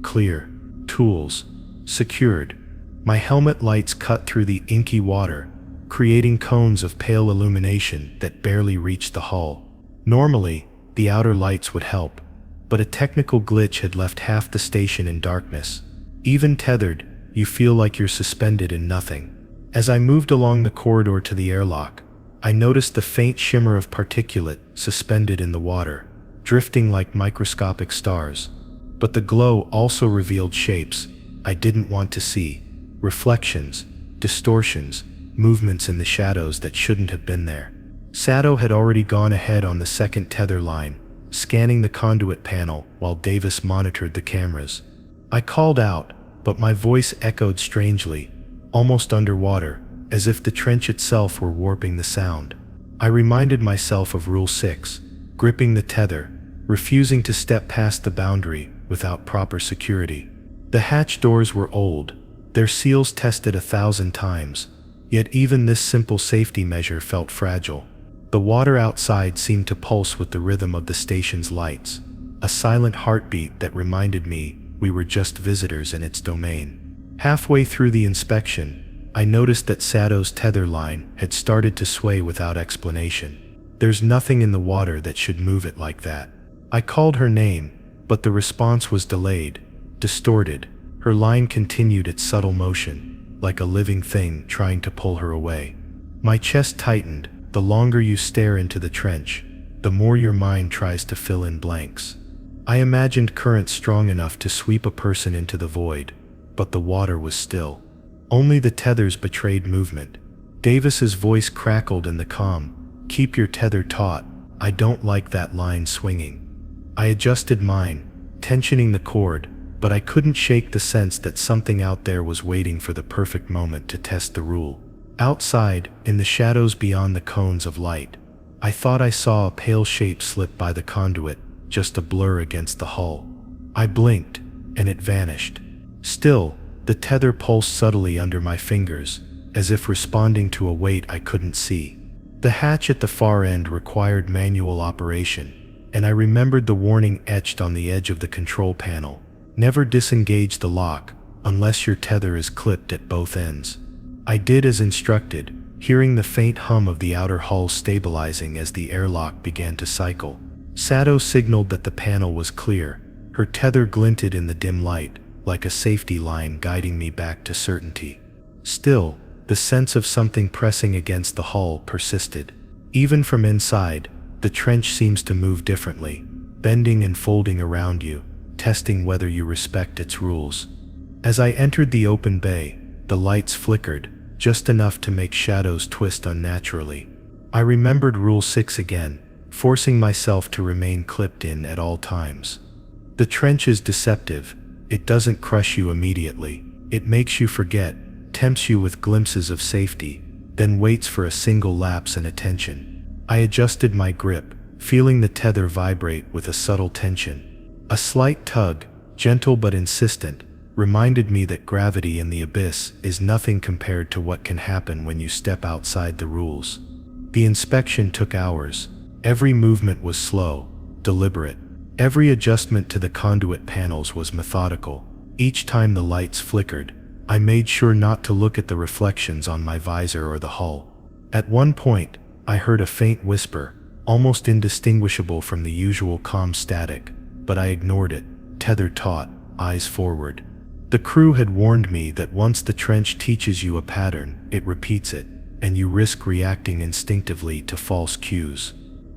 clear, tools, secured. My helmet lights cut through the inky water, creating cones of pale illumination that barely reached the hull. Normally, the outer lights would help, but a technical glitch had left half the station in darkness. Even tethered, you feel like you're suspended in nothing. As I moved along the corridor to the airlock, I noticed the faint shimmer of particulate suspended in the water, drifting like microscopic stars. But the glow also revealed shapes I didn't want to see, reflections, distortions, movements in the shadows that shouldn't have been there. Sato had already gone ahead on the second tether line, scanning the conduit panel while Davis monitored the cameras. I called out, but my voice echoed strangely, almost underwater, as if the trench itself were warping the sound. I reminded myself of Rule 6, gripping the tether, refusing to step past the boundary without proper security. The hatch doors were old, their seals tested 1,000 times, yet even this simple safety measure felt fragile. The water outside seemed to pulse with the rhythm of the station's lights, a silent heartbeat that reminded me we were just visitors in its domain. Halfway through the inspection, I noticed that Sato's tether line had started to sway without explanation. There's nothing in the water that should move it like that. I called her name, but the response was delayed, distorted. Her line continued its subtle motion, like a living thing trying to pull her away. My chest tightened. The longer you stare into the trench, the more your mind tries to fill in blanks. I imagined currents strong enough to sweep a person into the void, but the water was still. Only the tethers betrayed movement. Davis's voice crackled in the calm, "Keep your tether taut, I don't like that line swinging." I adjusted mine, tensioning the cord, but I couldn't shake the sense that something out there was waiting for the perfect moment to test the rule. Outside, in the shadows beyond the cones of light, I thought I saw a pale shape slip by the conduit, just a blur against the hull. I blinked, and it vanished. Still, the tether pulsed subtly under my fingers, as if responding to a weight I couldn't see. The hatch at the far end required manual operation, and I remembered the warning etched on the edge of the control panel. Never disengage the lock, unless your tether is clipped at both ends. I did as instructed, hearing the faint hum of the outer hull stabilizing as the airlock began to cycle. Sato signaled that the panel was clear. Her tether glinted in the dim light, like a safety line guiding me back to certainty. Still, the sense of something pressing against the hull persisted. Even from inside, the trench seems to move differently, bending and folding around you, testing whether you respect its rules. As I entered the open bay, the lights flickered, just enough to make shadows twist unnaturally. I remembered Rule 6 again, forcing myself to remain clipped in at all times. The trench is deceptive. It doesn't crush you immediately. It makes you forget, tempts you with glimpses of safety, then waits for a single lapse in attention. I adjusted my grip, feeling the tether vibrate with a subtle tension. A slight tug, gentle but insistent, reminded me that gravity in the abyss is nothing compared to what can happen when you step outside the rules. The inspection took hours. Every movement was slow, deliberate. Every adjustment to the conduit panels was methodical. Each time the lights flickered, I made sure not to look at the reflections on my visor or the hull. At one point, I heard a faint whisper, almost indistinguishable from the usual calm static, but I ignored it, tethered taut, eyes forward. The crew had warned me that once the trench teaches you a pattern, it repeats it, and you risk reacting instinctively to false cues.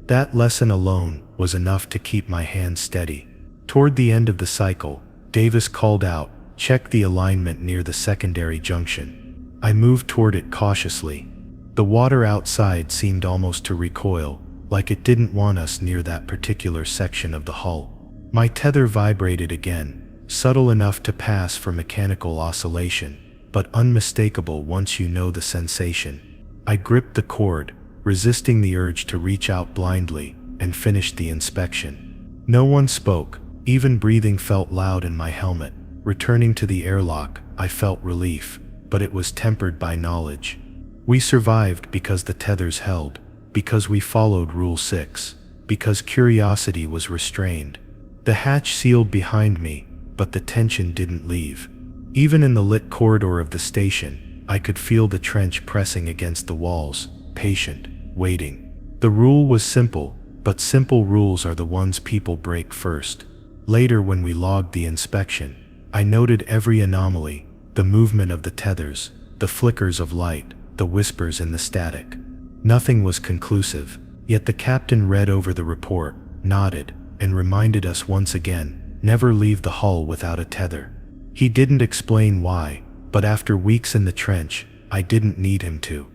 That lesson alone was enough to keep my hands steady. Toward the end of the cycle, Davis called out, "Check the alignment near the secondary junction." I moved toward it cautiously. The water outside seemed almost to recoil, like it didn't want us near that particular section of the hull. My tether vibrated again, subtle enough to pass for mechanical oscillation, but unmistakable once you know the sensation. I gripped the cord, resisting the urge to reach out blindly, and finished the inspection. No one spoke, even breathing felt loud in my helmet. Returning to the airlock, I felt relief, but it was tempered by knowledge. We survived because the tethers held, because we followed Rule 6, because curiosity was restrained. The hatch sealed behind me, but the tension didn't leave. Even in the lit corridor of the station, I could feel the trench pressing against the walls, patient, waiting. The rule was simple, but simple rules are the ones people break first. Later, when we logged the inspection, I noted every anomaly, the movement of the tethers, the flickers of light, the whispers in the static. Nothing was conclusive, yet the captain read over the report, nodded, and reminded us once again, never leave the hull without a tether. He didn't explain why, but after weeks in the trench, I didn't need him to.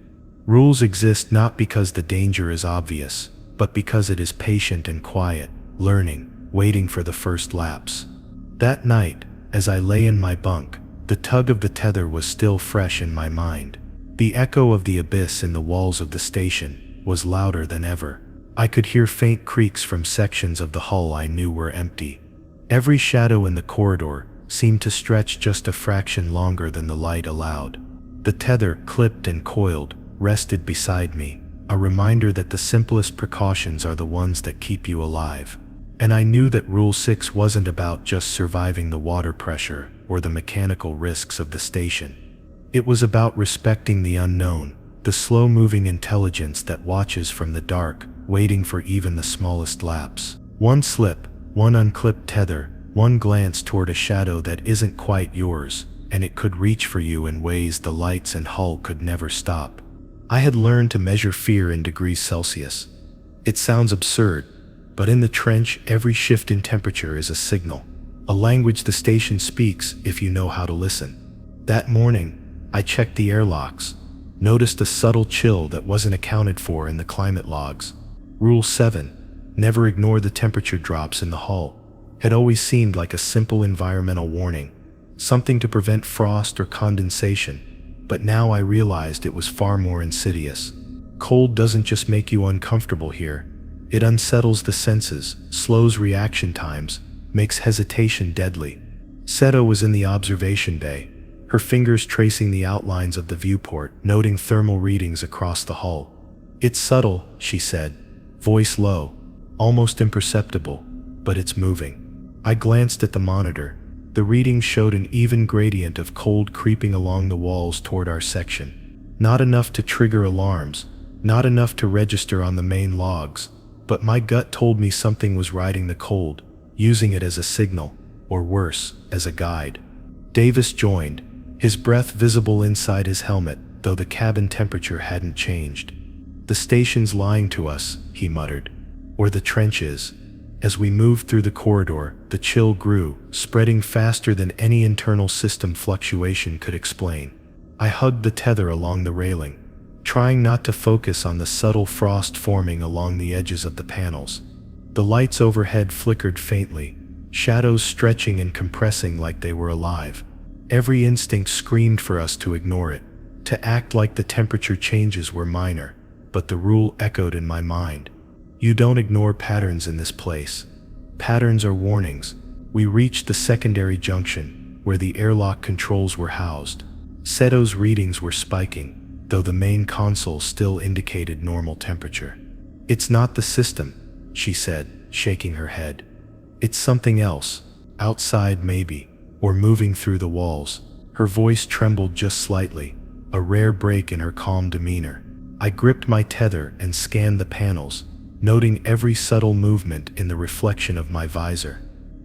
Rules exist not because the danger is obvious, but because it is patient and quiet, learning, waiting for the first lapse. That night, as I lay in my bunk, the tug of the tether was still fresh in my mind. The echo of the abyss in the walls of the station was louder than ever. I could hear faint creaks from sections of the hull I knew were empty. Every shadow in the corridor seemed to stretch just a fraction longer than the light allowed. The tether, clipped and coiled, rested beside me, a reminder that the simplest precautions are the ones that keep you alive. And I knew that Rule 6 wasn't about just surviving the water pressure or the mechanical risks of the station. It was about respecting the unknown, the slow-moving intelligence that watches from the dark, waiting for even the smallest lapse. One slip, one unclipped tether, one glance toward a shadow that isn't quite yours, and it could reach for you in ways the lights and hull could never stop. I had learned to measure fear in degrees Celsius. It sounds absurd, but in the trench, every shift in temperature is a signal, a language the station speaks if you know how to listen. That morning, I checked the airlocks, noticed a subtle chill that wasn't accounted for in the climate logs. Rule 7, never ignore the temperature drops in the hull, had always seemed like a simple environmental warning, something to prevent frost or condensation, but now I realized it was far more insidious. Cold doesn't just make you uncomfortable here, it unsettles the senses, slows reaction times, makes hesitation deadly. Seto was in the observation bay, her fingers tracing the outlines of the viewport, noting thermal readings across the hull. "It's subtle," she said, voice low, almost imperceptible, "but it's moving." I glanced at the monitor. The readings showed an even gradient of cold creeping along the walls toward our section. Not enough to trigger alarms, not enough to register on the main logs, but my gut told me something was riding the cold, using it as a signal, or worse, as a guide. Davis joined, his breath visible inside his helmet, though the cabin temperature hadn't changed. "The station's lying to us," he muttered. "Or the trench is." As we moved through the corridor, the chill grew, spreading faster than any internal system fluctuation could explain. I hugged the tether along the railing, trying not to focus on the subtle frost forming along the edges of the panels. The lights overhead flickered faintly, shadows stretching and compressing like they were alive. Every instinct screamed for us to ignore it, to act like the temperature changes were minor, but the rule echoed in my mind. You don't ignore patterns in this place. Patterns are warnings. We reached the secondary junction, where the airlock controls were housed. Seto's readings were spiking, though the main console still indicated normal temperature. "It's not the system," she said, shaking her head. "It's something else, outside maybe, or moving through the walls." Her voice trembled just slightly, a rare break in her calm demeanor. I gripped my tether and scanned the panels, noting every subtle movement in the reflection of my visor.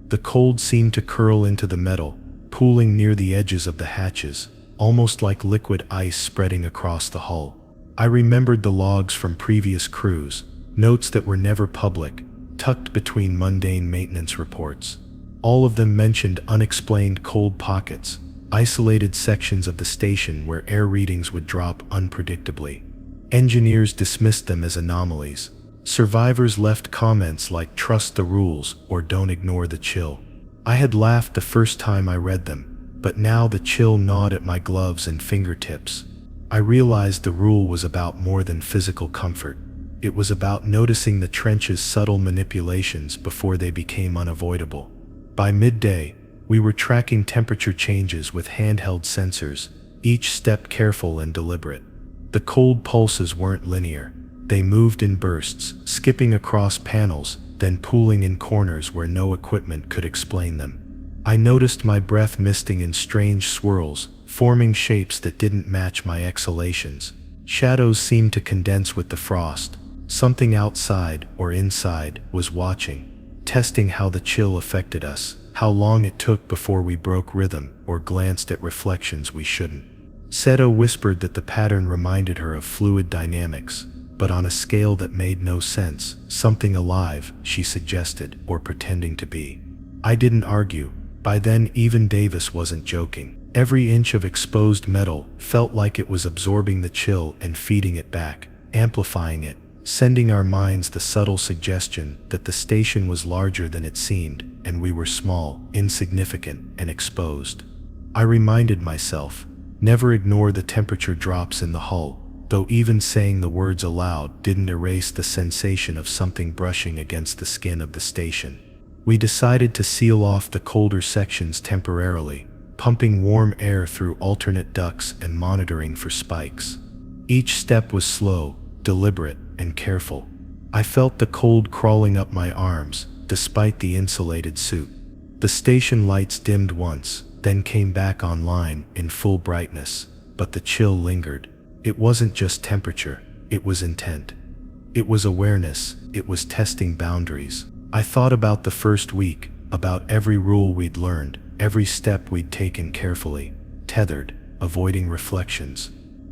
The cold seemed to curl into the metal, pooling near the edges of the hatches, almost like liquid ice spreading across the hull. I remembered the logs from previous crews, notes that were never public, tucked between mundane maintenance reports. All of them mentioned unexplained cold pockets, isolated sections of the station where air readings would drop unpredictably. Engineers dismissed them as anomalies. Survivors left comments like "trust the rules" or "don't ignore the chill." I had laughed the first time I read them, but now the chill gnawed at my gloves and fingertips. I realized the rule was about more than physical comfort. It was about noticing the trench's subtle manipulations before they became unavoidable. By midday, we were tracking temperature changes with handheld sensors, each step careful and deliberate. The cold pulses weren't linear. They moved in bursts, skipping across panels, then pooling in corners where no equipment could explain them. I noticed my breath misting in strange swirls, forming shapes that didn't match my exhalations. Shadows seemed to condense with the frost. Something outside or inside was watching, testing how the chill affected us, how long it took before we broke rhythm or glanced at reflections we shouldn't. Seto whispered that the pattern reminded her of fluid dynamics, but on a scale that made no sense, something alive, she suggested, or pretending to be. I didn't argue. By then, even Davis wasn't joking. Every inch of exposed metal felt like it was absorbing the chill and feeding it back, amplifying it, sending our minds the subtle suggestion that the station was larger than it seemed, and we were small, insignificant, and exposed. I reminded myself, never ignore the temperature drops in the hull, though even saying the words aloud didn't erase the sensation of something brushing against the skin of the station. We decided to seal off the colder sections temporarily, pumping warm air through alternate ducts and monitoring for spikes. Each step was slow, deliberate, and careful. I felt the cold crawling up my arms, despite the insulated suit. The station lights dimmed once, then came back online in full brightness, but the chill lingered. It wasn't just temperature, it was intent. It was awareness, it was testing boundaries. I thought about the first week, about every rule we'd learned, every step we'd taken carefully, tethered, avoiding reflections.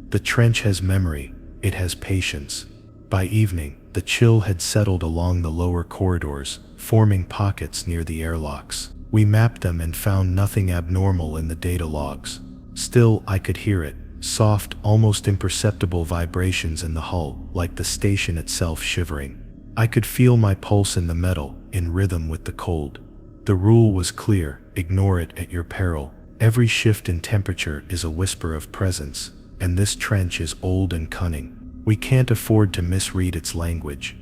The trench has memory, it has patience. By evening, the chill had settled along the lower corridors, forming pockets near the airlocks. We mapped them and found nothing abnormal in the data logs. Still, I could hear it, soft, almost imperceptible vibrations in the hull, like the station itself shivering. I could feel my pulse in the metal, in rhythm with the cold. The rule was clear, ignore it at your peril. Every shift in temperature is a whisper of presence, and this trench is old and cunning. We can't afford to misread its language.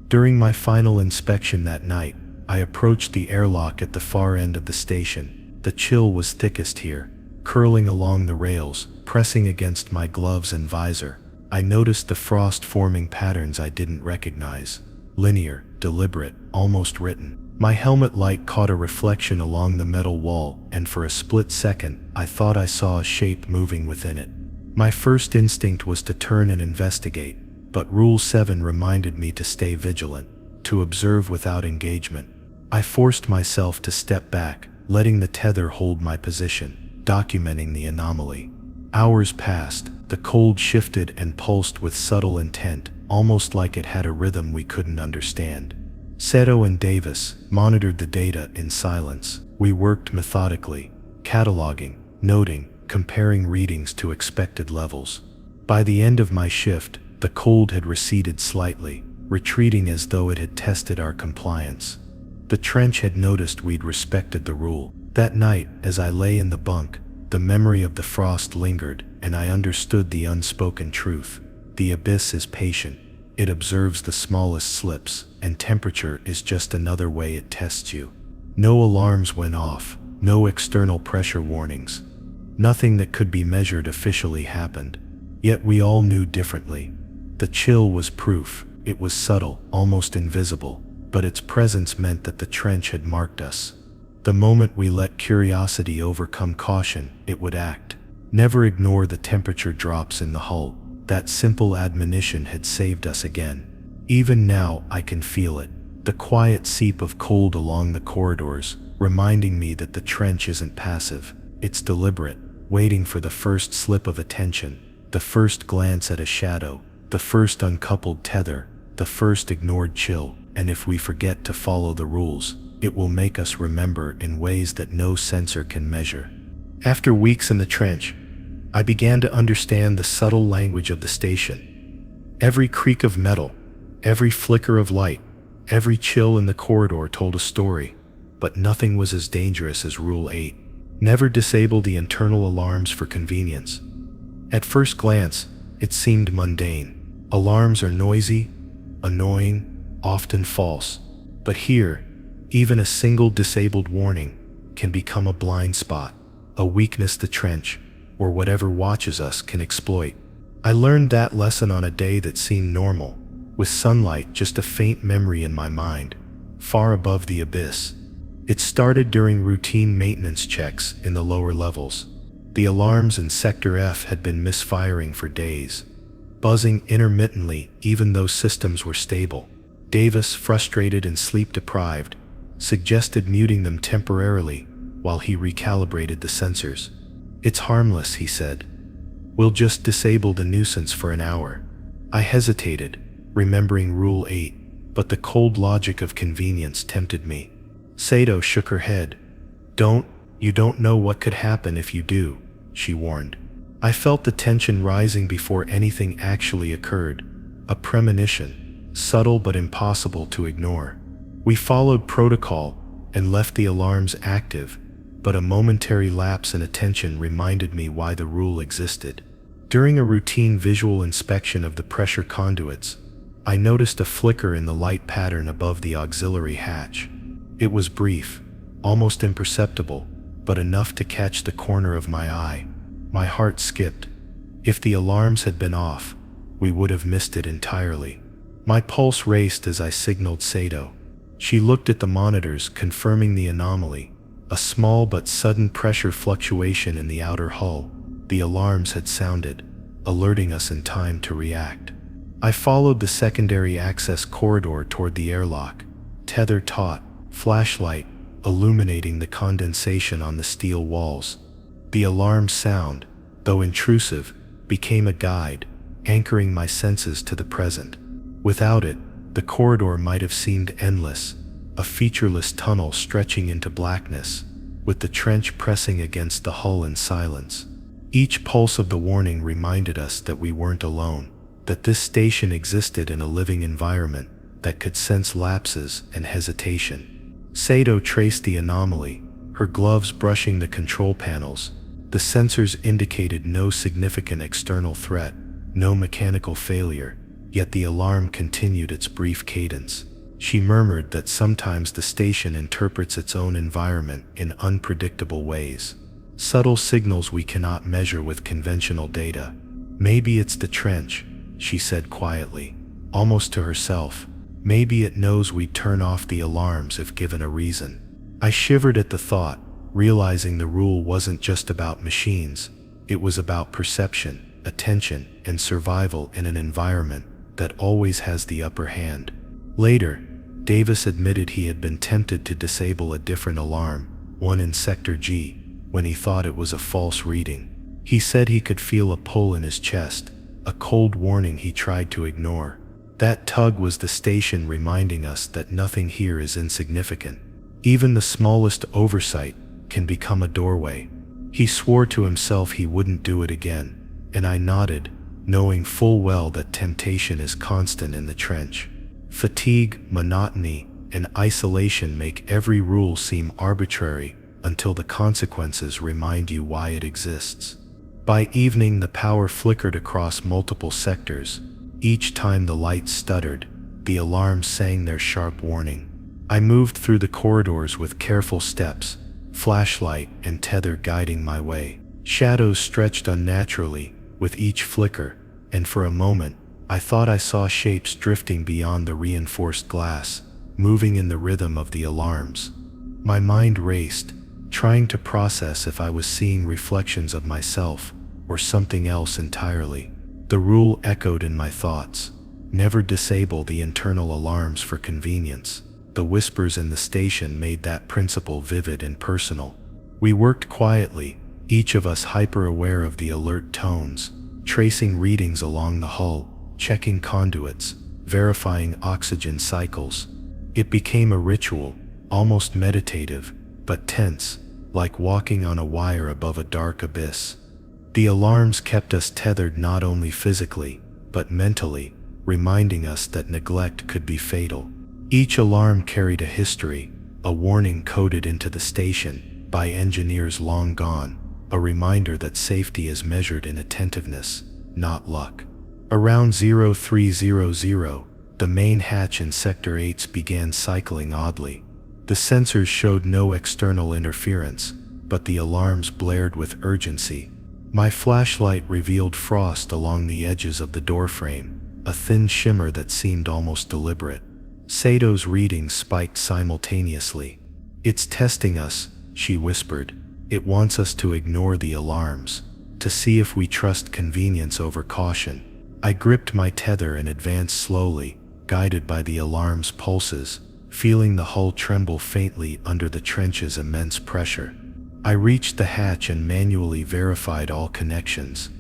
During my final inspection that night, I approached the airlock at the far end of the station. The chill was thickest here, curling along the rails, pressing against my gloves and visor. I noticed the frost-forming patterns I didn't recognize. Linear, deliberate, almost written. My helmet light caught a reflection along the metal wall, and for a split second, I thought I saw a shape moving within it. My first instinct was to turn and investigate, but Rule 7 reminded me to stay vigilant, to observe without engagement. I forced myself to step back, letting the tether hold my position, documenting the anomaly. Hours passed, the cold shifted and pulsed with subtle intent, almost like it had a rhythm we couldn't understand. Seto and Davis monitored the data in silence. We worked methodically, cataloging, noting, comparing readings to expected levels. By the end of my shift, the cold had receded slightly, retreating as though it had tested our compliance. The trench had noticed we'd respected the rule. That night, as I lay in the bunk, the memory of the frost lingered, and I understood the unspoken truth. The abyss is patient. It observes the smallest slips, and temperature is just another way it tests you. No alarms went off, no external pressure warnings. Nothing that could be measured officially happened. Yet we all knew differently. The chill was proof. It was subtle, almost invisible, but its presence meant that the trench had marked us. The moment we let curiosity overcome caution, it would act. Never ignore the temperature drops in the hull. That simple admonition had saved us again. Even now, I can feel it. The quiet seep of cold along the corridors, reminding me that the trench isn't passive. It's deliberate, waiting for the first slip of attention, the first glance at a shadow, the first uncoupled tether, the first ignored chill. And if we forget to follow the rules, it will make us remember in ways that no sensor can measure. After weeks in the trench, I began to understand the subtle language of the station. Every creak of metal, every flicker of light, every chill in the corridor told a story, but nothing was as dangerous as Rule 8. Never disable the internal alarms for convenience. At first glance, it seemed mundane. Alarms are noisy, annoying, often false. But here, even a single disabled warning can become a blind spot, a weakness the trench, or whatever watches us, can exploit. I learned that lesson on a day that seemed normal, with sunlight just a faint memory in my mind, far above the abyss. It started during routine maintenance checks in the lower levels. The alarms in Sector F had been misfiring for days, buzzing intermittently even though systems were stable. Davis, frustrated and sleep-deprived, suggested muting them temporarily while he recalibrated the sensors. "It's harmless," he said. "We'll just disable the nuisance for an hour." I hesitated, remembering Rule 8, but the cold logic of convenience tempted me. Sato shook her head. "Don't, You don't know what could happen if you do, she warned. I felt the tension rising before anything actually occurred, a premonition, subtle but impossible to ignore. We followed protocol and left the alarms active, but a momentary lapse in attention reminded me why the rule existed. During a routine visual inspection of the pressure conduits, I noticed a flicker in the light pattern above the auxiliary hatch. It was brief, almost imperceptible, but enough to catch the corner of my eye. My heart skipped. If the alarms had been off, we would have missed it entirely. My pulse raced as I signaled Sato. She looked at the monitors, confirming the anomaly, a small but sudden pressure fluctuation in the outer hull. The alarms had sounded, alerting us in time to react. I followed the secondary access corridor toward the airlock, tether taut, flashlight illuminating the condensation on the steel walls. The alarm sound, though intrusive, became a guide, anchoring my senses to the present. Without it, the corridor might have seemed endless, a featureless tunnel stretching into blackness, with the trench pressing against the hull in silence. Each pulse of the warning reminded us that we weren't alone, that this station existed in a living environment that could sense lapses and hesitation. Sato traced the anomaly, her gloves brushing the control panels. The sensors indicated no significant external threat, no mechanical failure, yet the alarm continued its brief cadence. She murmured that sometimes the station interprets its own environment in unpredictable ways. Subtle signals we cannot measure with conventional data. Maybe it's the trench, she said quietly, almost to herself. Maybe it knows we'd turn off the alarms if given a reason. I shivered at the thought, realizing the rule wasn't just about machines. It was about perception, attention, and survival in an environment that always has the upper hand. Later, Davis admitted he had been tempted to disable a different alarm, one in Sector G, when he thought it was a false reading. He said he could feel a pull in his chest, a cold warning he tried to ignore. That tug was the station reminding us that nothing here is insignificant. Even the smallest oversight can become a doorway. He swore to himself he wouldn't do it again, and I nodded, knowing full well that temptation is constant in the trench. Fatigue, monotony, and isolation make every rule seem arbitrary until the consequences remind you why it exists. By evening, the power flickered across multiple sectors. Each time the lights stuttered, the alarms sang their sharp warning. I moved through the corridors with careful steps, flashlight and tether guiding my way. Shadows stretched unnaturally with each flicker, and for a moment, I thought I saw shapes drifting beyond the reinforced glass, moving in the rhythm of the alarms. My mind raced, trying to process if I was seeing reflections of myself or something else entirely. The rule echoed in my thoughts: never disable the internal alarms for convenience. The whispers in the station made that principle vivid and personal. We worked quietly, each of us hyper-aware of the alert tones, tracing readings along the hull, checking conduits, verifying oxygen cycles. It became a ritual, almost meditative, but tense, like walking on a wire above a dark abyss. The alarms kept us tethered not only physically, but mentally, reminding us that neglect could be fatal. Each alarm carried a history, a warning coded into the station by engineers long gone, a reminder that safety is measured in attentiveness, not luck. Around 0300, the main hatch in Sector 8 began cycling oddly. The sensors showed no external interference, but the alarms blared with urgency. My flashlight revealed frost along the edges of the doorframe, a thin shimmer that seemed almost deliberate. Sato's readings spiked simultaneously. "It's testing us," she whispered. "It wants us to ignore the alarms, to see if we trust convenience over caution." I gripped my tether and advanced slowly, guided by the alarm's pulses, feeling the hull tremble faintly under the trench's immense pressure. I reached the hatch and manually verified all connections.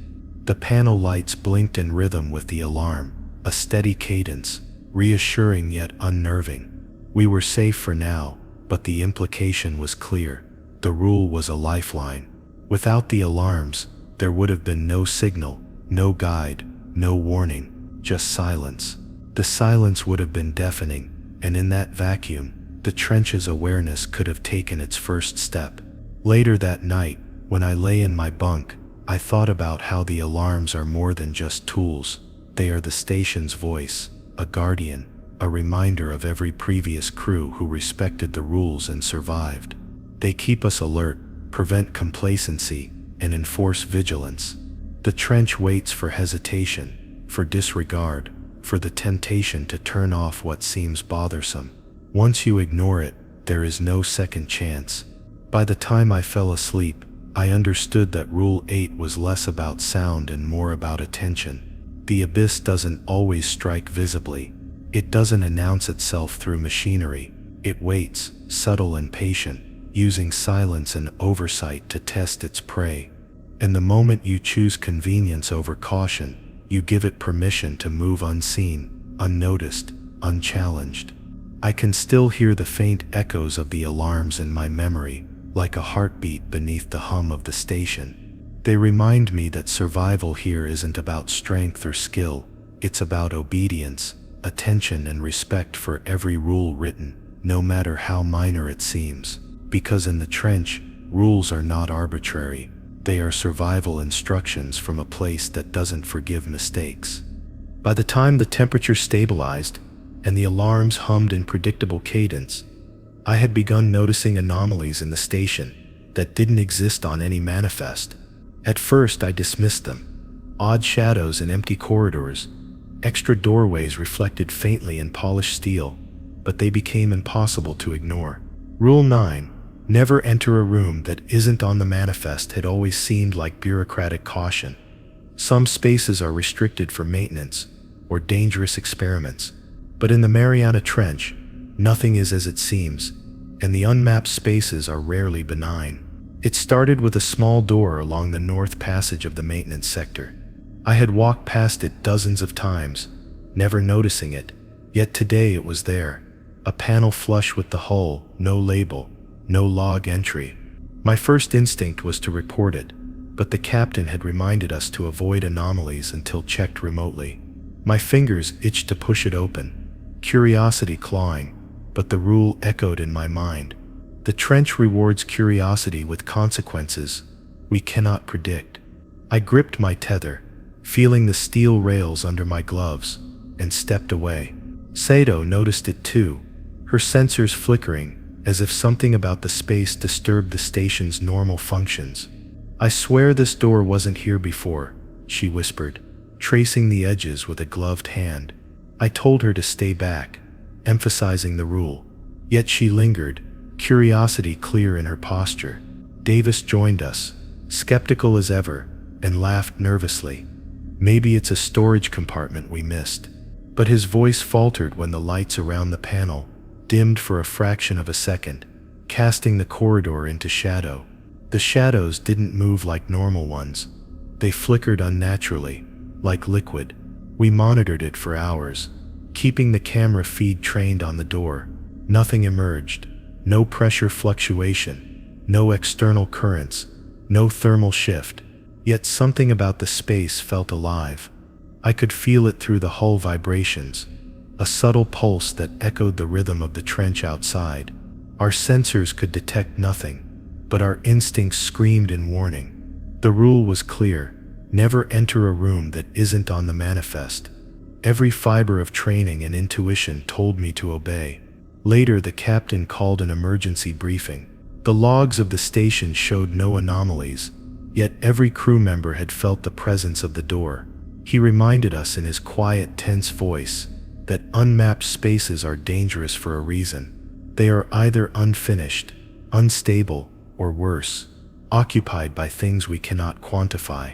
The panel lights blinked in rhythm with the alarm, a steady cadence, reassuring yet unnerving. We were safe for now, but the implication was clear. The rule was a lifeline. Without the alarms, there would have been no signal, no guide, no warning, just silence. The silence would have been deafening, and in that vacuum, the trench's awareness could have taken its first step. Later that night, when I lay in my bunk, I thought about how the alarms are more than just tools. They are the station's voice, a guardian, a reminder of every previous crew who respected the rules and survived. They keep us alert, prevent complacency, and enforce vigilance. The trench waits for hesitation, for disregard, for the temptation to turn off what seems bothersome. Once you ignore it, there is no second chance. By the time I fell asleep, I understood that Rule 8 was less about sound and more about attention. The abyss doesn't always strike visibly. It doesn't announce itself through machinery. It waits, subtle and patient, using silence and oversight to test its prey. And the moment you choose convenience over caution, you give it permission to move unseen, unnoticed, unchallenged. I can still hear the faint echoes of the alarms in my memory, like a heartbeat beneath the hum of the station. They remind me that survival here isn't about strength or skill, it's about obedience, attention and respect for every rule written, no matter how minor it seems. Because in the trench, rules are not arbitrary. They are survival instructions from a place that doesn't forgive mistakes. By the time the temperature stabilized and the alarms hummed in predictable cadence, I had begun noticing anomalies in the station that didn't exist on any manifest. At first, I dismissed them. Odd shadows in empty corridors, extra doorways reflected faintly in polished steel, but they became impossible to ignore. Rule 9. Never enter a room that isn't on the manifest had always seemed like bureaucratic caution. Some spaces are restricted for maintenance or dangerous experiments, but in the Mariana Trench, nothing is as it seems, and the unmapped spaces are rarely benign. It started with a small door along the north passage of the maintenance sector. I had walked past it dozens of times, never noticing it, yet today it was there. A panel flush with the hull, no label, no log entry. My first instinct was to report it, but the captain had reminded us to avoid anomalies until checked remotely. My fingers itched to push it open, curiosity clawing, but the rule echoed in my mind. The trench rewards curiosity with consequences we cannot predict. I gripped my tether, feeling the steel rails under my gloves, and stepped away. Sato noticed it too, her sensors flickering, as if something about the space disturbed the station's normal functions. "I swear this door wasn't here before," she whispered, tracing the edges with a gloved hand. I told her to stay back, emphasizing the rule. Yet she lingered, curiosity clear in her posture. Davis joined us, skeptical as ever, and laughed nervously. "Maybe it's a storage compartment we missed." But his voice faltered when the lights around the panel dimmed for a fraction of a second, casting the corridor into shadow. The shadows didn't move like normal ones. They flickered unnaturally, like liquid. We monitored it for hours, keeping the camera feed trained on the door. Nothing emerged. No pressure fluctuation, no external currents, no thermal shift. Yet something about the space felt alive. I could feel it through the hull vibrations, a subtle pulse that echoed the rhythm of the trench outside. Our sensors could detect nothing, but our instincts screamed in warning. The rule was clear: never enter a room that isn't on the manifest. Every fiber of training and intuition told me to obey. Later, the captain called an emergency briefing. The logs of the station showed no anomalies, yet every crew member had felt the presence of the door. He reminded us in his quiet, tense voice that unmapped spaces are dangerous for a reason. They are either unfinished, unstable, or worse, occupied by things we cannot quantify.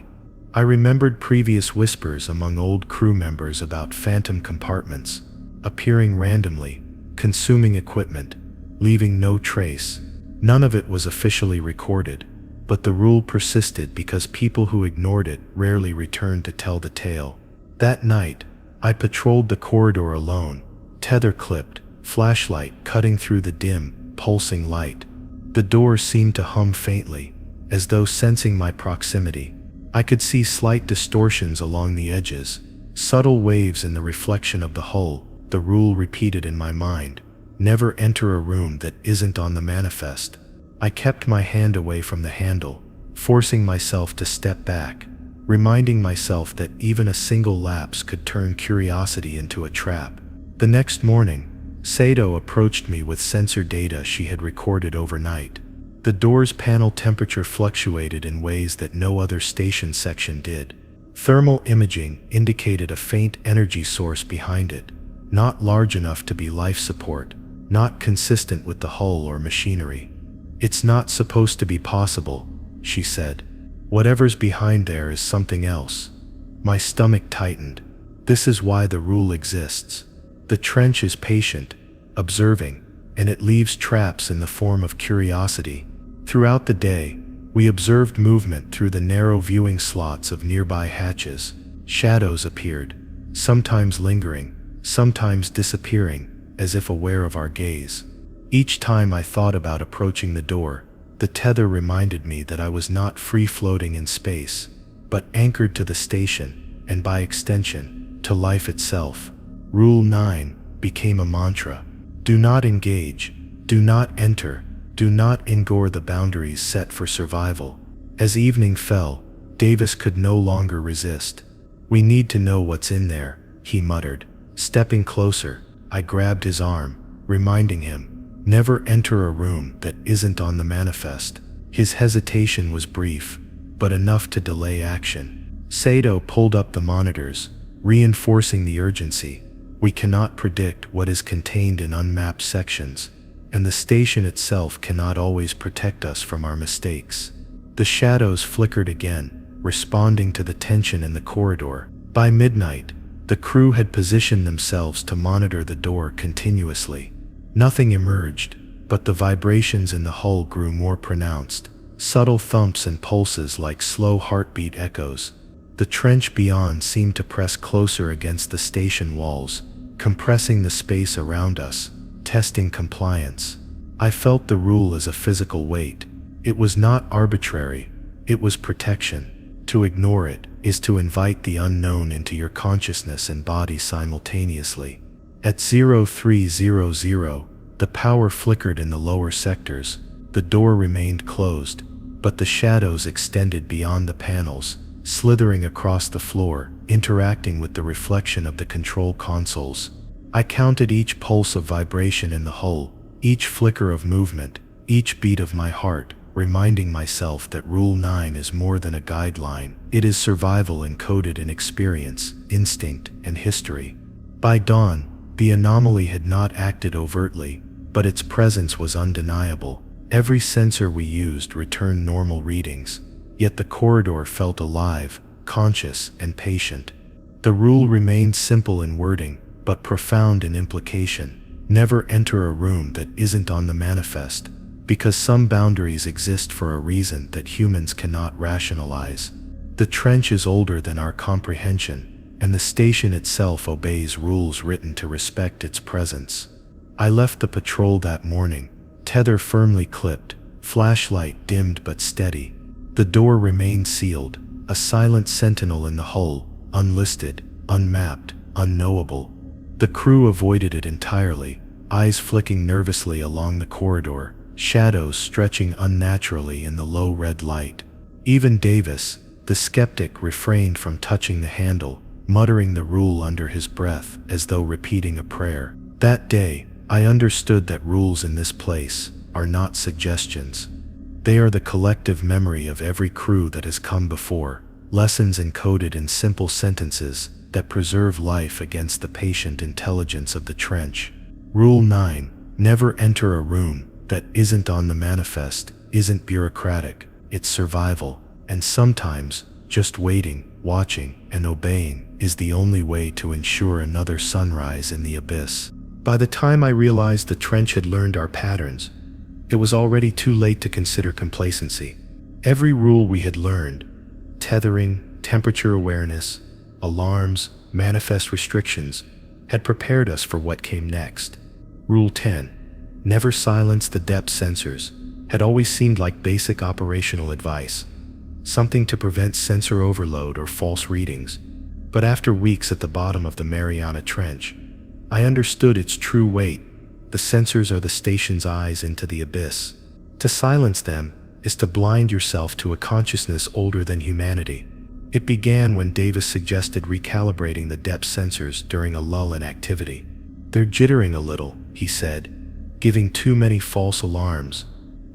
I remembered previous whispers among old crew members about phantom compartments, appearing randomly, consuming equipment, leaving no trace. None of it was officially recorded, but the rule persisted because people who ignored it rarely returned to tell the tale. That night, I patrolled the corridor alone, tether clipped, flashlight cutting through the dim, pulsing light. The door seemed to hum faintly, as though sensing my proximity. I could see slight distortions along the edges, subtle waves in the reflection of the hull. The rule repeated in my mind: never enter a room that isn't on the manifest. I kept my hand away from the handle, forcing myself to step back, reminding myself that even a single lapse could turn curiosity into a trap. The next morning, Sato approached me with sensor data she had recorded overnight. The door's panel temperature fluctuated in ways that no other station section did. Thermal imaging indicated a faint energy source behind it, not large enough to be life support, not consistent with the hull or machinery. "It's not supposed to be possible," she said. "Whatever's behind there is something else." My stomach tightened. This is why the rule exists. The trench is patient, observing, and it leaves traps in the form of curiosity. Throughout the day, we observed movement through the narrow viewing slots of nearby hatches. Shadows appeared, sometimes lingering, sometimes disappearing, as if aware of our gaze. Each time I thought about approaching the door, the tether reminded me that I was not free-floating in space, but anchored to the station, and by extension, to life itself. Rule 9 became a mantra. Do not engage, do not enter, do not ingore the boundaries set for survival. As evening fell, Davis could no longer resist. "We need to know what's in there," he muttered. Stepping closer, I grabbed his arm, reminding him, "Never enter a room that isn't on the manifest." His hesitation was brief, but enough to delay action. Sato pulled up the monitors, reinforcing the urgency. "We cannot predict what is contained in unmapped sections, and the station itself cannot always protect us from our mistakes." The shadows flickered again, responding to the tension in the corridor. By midnight, the crew had positioned themselves to monitor the door continuously. Nothing emerged, but the vibrations in the hull grew more pronounced, subtle thumps and pulses like slow heartbeat echoes. The trench beyond seemed to press closer against the station walls, compressing the space around us, testing compliance. I felt the rule as a physical weight. It was not arbitrary, it was protection. To ignore it is to invite the unknown into your consciousness and body simultaneously. At 0300, the power flickered in the lower sectors. The door remained closed, but the shadows extended beyond the panels, slithering across the floor, interacting with the reflection of the control consoles. I counted each pulse of vibration in the hull, each flicker of movement, each beat of my heart, reminding myself that Rule 9 is more than a guideline. It is survival encoded in experience, instinct, and history. By dawn, the anomaly had not acted overtly, but its presence was undeniable. Every sensor we used returned normal readings, yet the corridor felt alive, conscious, and patient. The rule remained simple in wording, but profound in implication. Never enter a room that isn't on the manifest, because some boundaries exist for a reason that humans cannot rationalize. The trench is older than our comprehension, and the station itself obeys rules written to respect its presence. I left the patrol that morning, tether firmly clipped, flashlight dimmed but steady. The door remained sealed, a silent sentinel in the hull, unlisted, unmapped, unknowable. The crew avoided it entirely, eyes flicking nervously along the corridor, shadows stretching unnaturally in the low red light. Even Davis, the skeptic, refrained from touching the handle, muttering the rule under his breath as though repeating a prayer. That day, I understood that rules in this place are not suggestions. They are the collective memory of every crew that has come before, lessons encoded in simple sentences that preserve life against the patient intelligence of the trench. Rule 9: never enter a room that isn't on the manifest, isn't bureaucratic, it's survival, and sometimes, just waiting, watching, and obeying is the only way to ensure another sunrise in the abyss. By the time I realized the trench had learned our patterns, it was already too late to consider complacency. Every rule we had learned, tethering, temperature awareness, alarms, manifest restrictions, had prepared us for what came next. Rule 10: never silence the depth sensors, had always seemed like basic operational advice, something to prevent sensor overload or false readings. But after weeks at the bottom of the Mariana Trench, I understood its true weight. The sensors are the station's eyes into the abyss. To silence them is to blind yourself to a consciousness older than humanity. It began when Davis suggested recalibrating the depth sensors during a lull in activity. "They're jittering a little," he said, giving too many false alarms.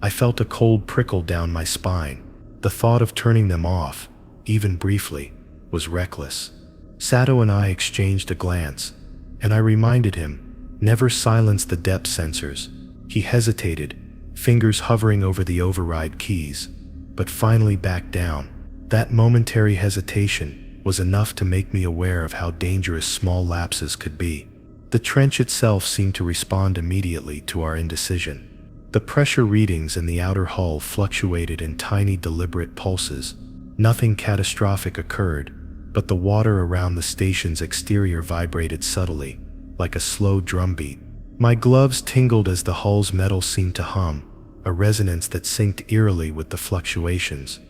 I felt a cold prickle down my spine. The thought of turning them off, even briefly, was reckless. Sato and I exchanged a glance, and I reminded him, "Never silence the depth sensors." He hesitated, fingers hovering over the override keys, but finally backed down. That momentary hesitation was enough to make me aware of how dangerous small lapses could be. The trench itself seemed to respond immediately to our indecision. The pressure readings in the outer hull fluctuated in tiny, deliberate pulses. Nothing catastrophic occurred, but the water around the station's exterior vibrated subtly, like a slow drumbeat. My gloves tingled as the hull's metal seemed to hum, a resonance that synced eerily with the fluctuations.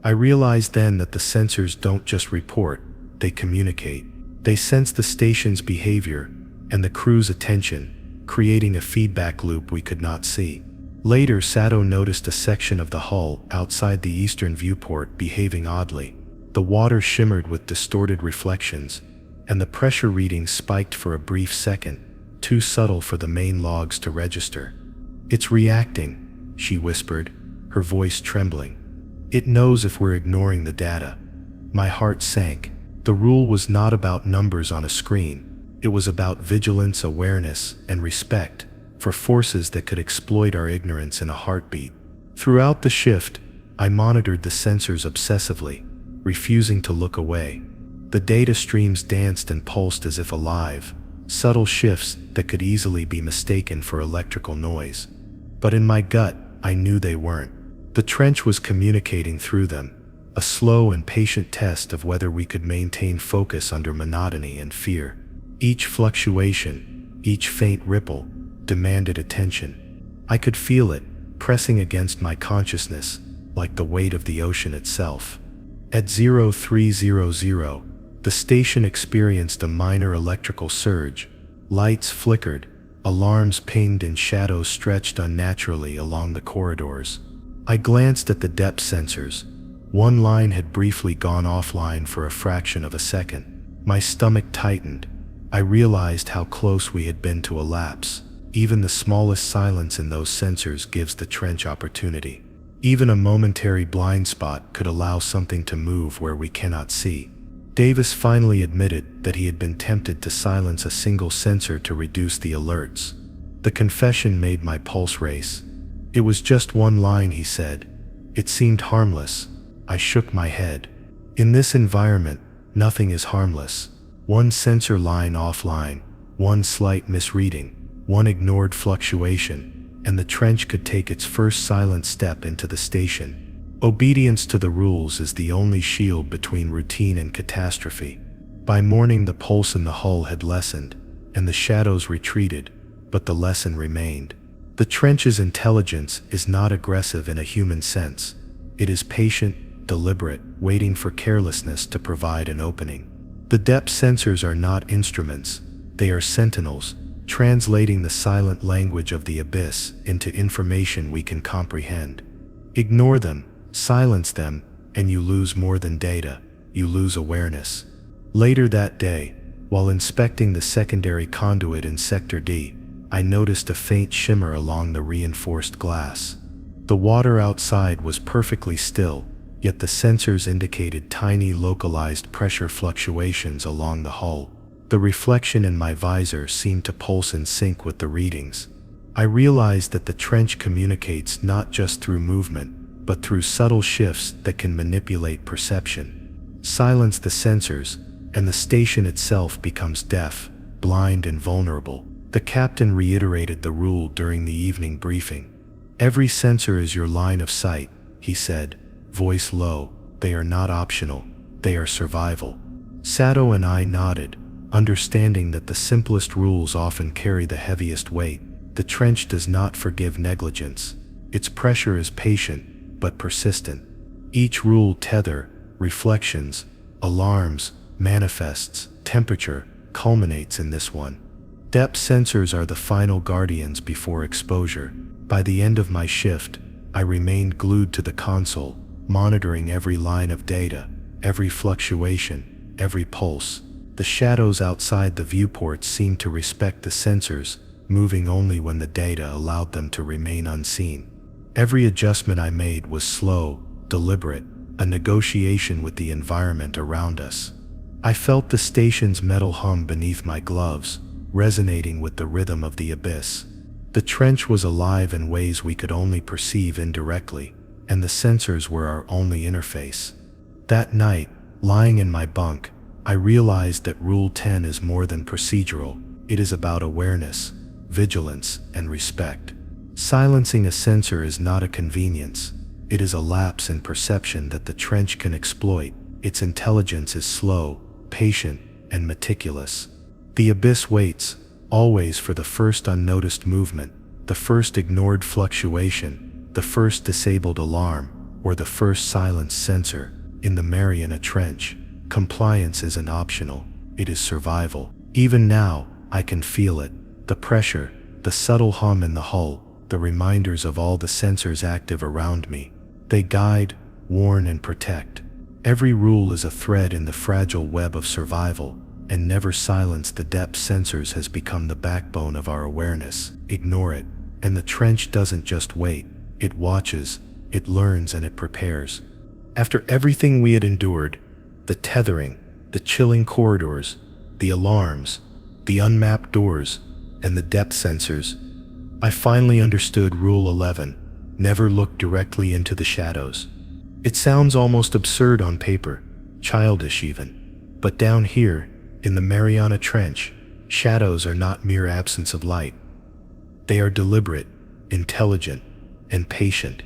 I realized then that the sensors don't just report, they communicate. They sense the station's behavior and the crew's attention, creating a feedback loop we could not see. Later, Sato noticed a section of the hull outside the eastern viewport behaving oddly. The water shimmered with distorted reflections, and the pressure readings spiked for a brief second, too subtle for the main logs to register. "It's reacting," she whispered, her voice trembling. "It knows if we're ignoring the data." My heart sank. The rule was not about numbers on a screen. It was about vigilance, awareness, and respect for forces that could exploit our ignorance in a heartbeat. Throughout the shift, I monitored the sensors obsessively, refusing to look away. The data streams danced and pulsed as if alive, subtle shifts that could easily be mistaken for electrical noise. But in my gut, I knew they weren't. The trench was communicating through them, a slow and patient test of whether we could maintain focus under monotony and fear. Each fluctuation, each faint ripple, demanded attention. I could feel it, pressing against my consciousness, like the weight of the ocean itself. At 0300, the station experienced a minor electrical surge. Lights flickered, alarms pinged, and shadows stretched unnaturally along the corridors. I glanced at the depth sensors. One line had briefly gone offline for a fraction of a second. My stomach tightened. I realized how close we had been to a lapse. Even the smallest silence in those sensors gives the trench opportunity. Even a momentary blind spot could allow something to move where we cannot see. Davis finally admitted that he had been tempted to silence a single sensor to reduce the alerts. The confession made my pulse race. "It was just one line," he said. "It seemed harmless." I shook my head. In this environment, nothing is harmless. One sensor line offline, one slight misreading, one ignored fluctuation, and the trench could take its first silent step into the station. Obedience to the rules is the only shield between routine and catastrophe. By morning, the pulse in the hull had lessened, and the shadows retreated, but the lesson remained. The trench's intelligence is not aggressive in a human sense. It is patient, deliberate, waiting for carelessness to provide an opening. The depth sensors are not instruments, they are sentinels, translating the silent language of the abyss into information we can comprehend. Ignore them, silence them, and you lose more than data, you lose awareness. Later that day, while inspecting the secondary conduit in Sector D, I noticed a faint shimmer along the reinforced glass. The water outside was perfectly still, yet the sensors indicated tiny localized pressure fluctuations along the hull. The reflection in my visor seemed to pulse in sync with the readings. I realized that the trench communicates not just through movement, but through subtle shifts that can manipulate perception. Silence the sensors, and the station itself becomes deaf, blind, and vulnerable. The captain reiterated the rule during the evening briefing. "Every sensor is your line of sight," he said, voice low. "They are not optional, they are survival." Sato and I nodded, understanding that the simplest rules often carry the heaviest weight. The trench does not forgive negligence. Its pressure is patient, but persistent. Each rule, tether, reflections, alarms, manifests, temperature, culminates in this one. Depth sensors are the final guardians before exposure. By the end of my shift, I remained glued to the console, monitoring every line of data, every fluctuation, every pulse. The shadows outside the viewport seemed to respect the sensors, moving only when the data allowed them to remain unseen. Every adjustment I made was slow, deliberate, a negotiation with the environment around us. I felt the station's metal hum beneath my gloves, resonating with the rhythm of the abyss. The trench was alive in ways we could only perceive indirectly, and the sensors were our only interface. That night, lying in my bunk, I realized that Rule 10 is more than procedural. It is about awareness, vigilance, and respect. Silencing a sensor is not a convenience. It is a lapse in perception that the trench can exploit. Its intelligence is slow, patient, and meticulous. The abyss waits, always, for the first unnoticed movement, the first ignored fluctuation, the first disabled alarm, or the first silenced sensor. In the Mariana Trench, compliance isn't optional, it is survival. Even now, I can feel it. The pressure, the subtle hum in the hull, the reminders of all the sensors active around me. They guide, warn, and protect. Every rule is a thread in the fragile web of survival, and never silence the depth sensors has become the backbone of our awareness. Ignore it, and the trench doesn't just wait, it watches, it learns, and it prepares. After everything we had endured, the tethering, the chilling corridors, the alarms, the unmapped doors, and the depth sensors, I finally understood Rule 11, never look directly into the shadows. It sounds almost absurd on paper, childish even, but down here, in the Mariana Trench, shadows are not mere absence of light. They are deliberate, intelligent, and patient.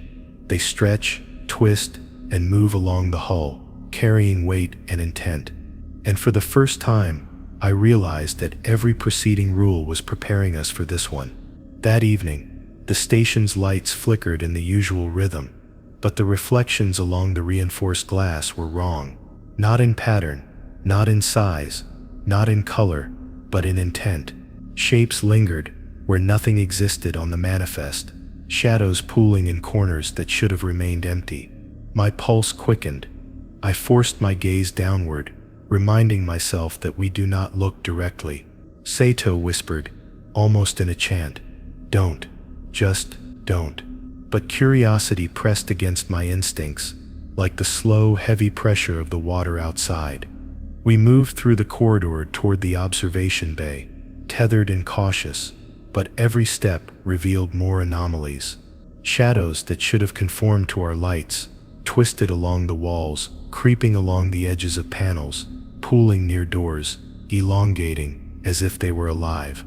They stretch, twist, and move along the hull, carrying weight and intent. And for the first time, I realized that every preceding rule was preparing us for this one. That evening, the station's lights flickered in the usual rhythm, but the reflections along the reinforced glass were wrong. Not in pattern, not in size, not in color, but in intent. Shapes lingered where nothing existed on the manifest, shadows pooling in corners that should have remained empty. My pulse quickened. I forced my gaze downward, reminding myself that we do not look directly. Sato whispered, almost in a chant, "Don't. Just don't." But curiosity pressed against my instincts, like the slow, heavy pressure of the water outside. We moved through the corridor toward the observation bay, tethered and cautious, but every step revealed more anomalies. Shadows that should have conformed to our lights, twisted along the walls, creeping along the edges of panels, pooling near doors, elongating, as if they were alive.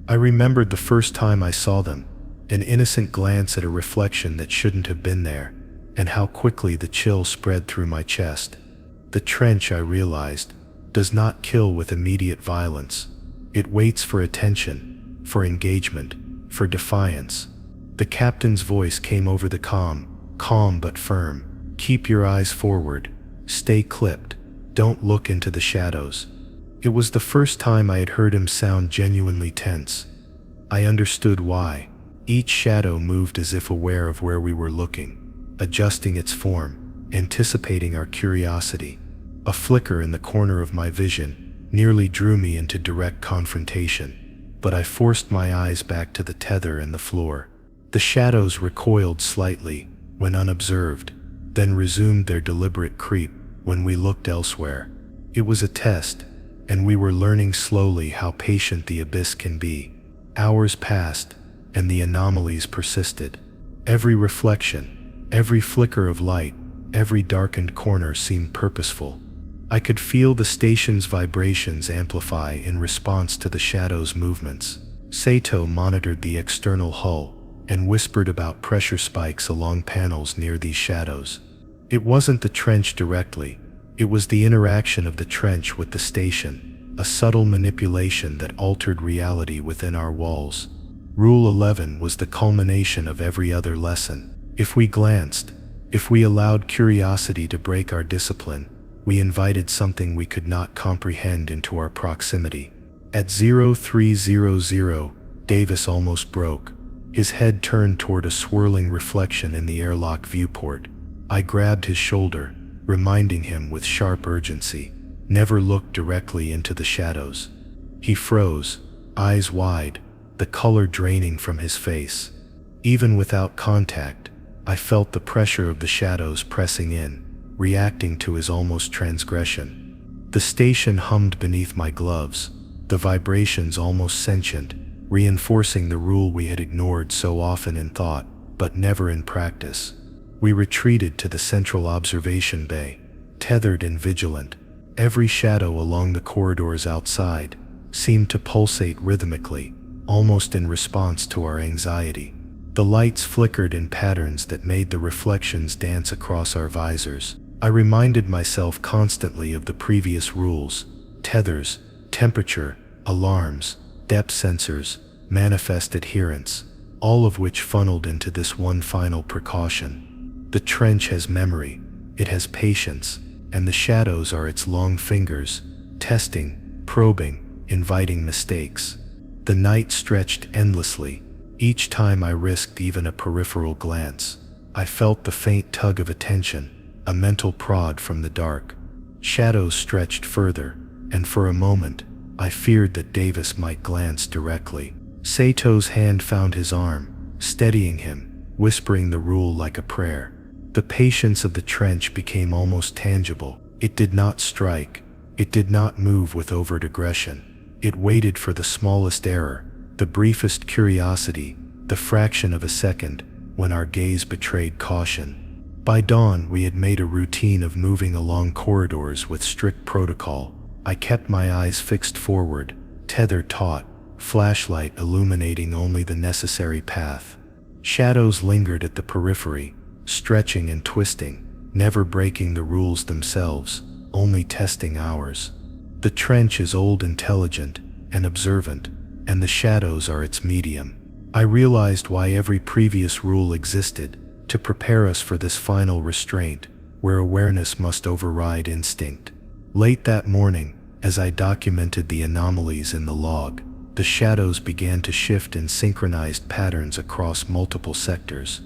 I remembered the first time I saw them, an innocent glance at a reflection that shouldn't have been there, and how quickly the chill spread through my chest. The trench, I realized, does not kill with immediate violence. It waits for attention, for engagement, for defiance. The captain's voice came over the calm but firm. "Keep your eyes forward. Stay clipped. Don't look into the shadows." It was the first time I had heard him sound genuinely tense. I understood why. Each shadow moved as if aware of where we were looking, adjusting its form, anticipating our curiosity. A flicker in the corner of my vision nearly drew me into direct confrontation, but I forced my eyes back to the tether and the floor. The shadows recoiled slightly when unobserved, then resumed their deliberate creep when we looked elsewhere. It was a test, and we were learning slowly how patient the abyss can be. Hours passed, and the anomalies persisted. Every reflection, every flicker of light, every darkened corner seemed purposeful. I could feel the station's vibrations amplify in response to the shadow's movements. Sato monitored the external hull and whispered about pressure spikes along panels near these shadows. It wasn't the trench directly, it was the interaction of the trench with the station, a subtle manipulation that altered reality within our walls. Rule 11 was the culmination of every other lesson. If we glanced, if we allowed curiosity to break our discipline, we invited something we could not comprehend into our proximity. At 0300, Davis almost broke. His head turned toward a swirling reflection in the airlock viewport. I grabbed his shoulder, reminding him with sharp urgency, never look directly into the shadows. He froze, eyes wide, the color draining from his face. Even without contact, I felt the pressure of the shadows pressing in, reacting to his almost transgression. The station hummed beneath my gloves, the vibrations almost sentient, reinforcing the rule we had ignored so often in thought, but never in practice. We retreated to the central observation bay, tethered and vigilant. Every shadow along the corridors outside seemed to pulsate rhythmically, almost in response to our anxiety. The lights flickered in patterns that made the reflections dance across our visors. I reminded myself constantly of the previous rules: tethers, temperature, alarms, depth sensors, manifest adherence, all of which funneled into this one final precaution. The trench has memory, it has patience, and the shadows are its long fingers, testing, probing, inviting mistakes. The night stretched endlessly. Each time I risked even a peripheral glance, I felt the faint tug of attention, a mental prod from the dark. Shadows stretched further, and for a moment, I feared that Davis might glance directly. Sato's hand found his arm, steadying him, whispering the rule like a prayer. The patience of the trench became almost tangible. It did not strike. It did not move with overt aggression. It waited for the smallest error, the briefest curiosity, the fraction of a second, when our gaze betrayed caution. By dawn, we had made a routine of moving along corridors with strict protocol. I kept my eyes fixed forward, tether taut, flashlight illuminating only the necessary path. Shadows lingered at the periphery, stretching and twisting, never breaking the rules themselves, only testing ours. The trench is old, intelligent, and observant, and the shadows are its medium. I realized why every previous rule existed, to prepare us for this final restraint, where awareness must override instinct. Late that morning, as I documented the anomalies in the log, the shadows began to shift in synchronized patterns across multiple sectors.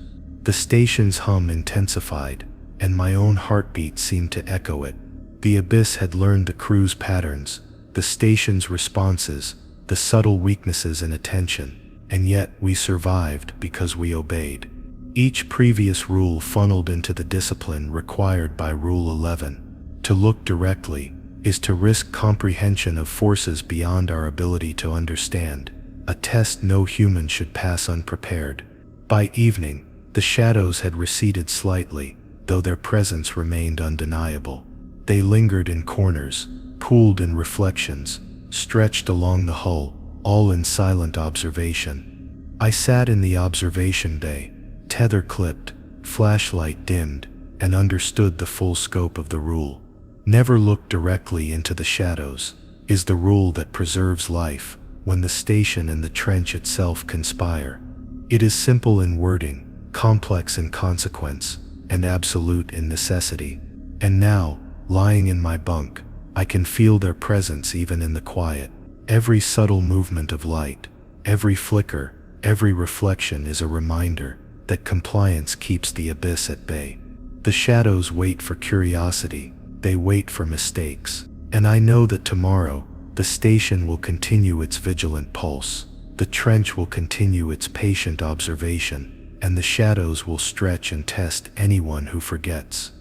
The station's hum intensified, and my own heartbeat seemed to echo it. The abyss had learned the crew's patterns, the station's responses, the subtle weaknesses in attention, and yet we survived because we obeyed. Each previous rule funneled into the discipline required by Rule 11. To look directly is to risk comprehension of forces beyond our ability to understand, a test no human should pass unprepared. By evening, the shadows had receded slightly, though their presence remained undeniable. They lingered in corners, pooled in reflections, stretched along the hull, all in silent observation. I sat in the observation bay, tether clipped, flashlight dimmed, and understood the full scope of the rule. Never look directly into the shadows is the rule that preserves life when the station and the trench itself conspire. It is simple in wording, complex in consequence, and absolute in necessity. And now, lying in my bunk, I can feel their presence even in the quiet. Every subtle movement of light, every flicker, every reflection is a reminder that compliance keeps the abyss at bay. The shadows wait for curiosity, they wait for mistakes. And I know that tomorrow, the station will continue its vigilant pulse, the trench will continue its patient observation, and the shadows will stretch and test anyone who forgets.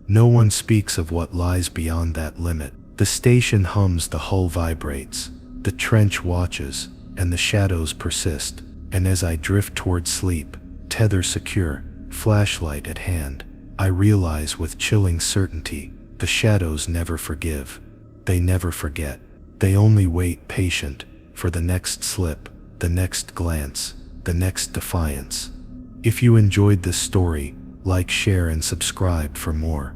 No one speaks of what lies beyond that limit. The station hums, the hull vibrates, the trench watches, and the shadows persist. And as I drift toward sleep, tether secure, flashlight at hand, I realize with chilling certainty, the shadows never forgive. They never forget. They only wait patient for the next slip, the next glance, the next defiance. If you enjoyed this story, like, share, and subscribe for more.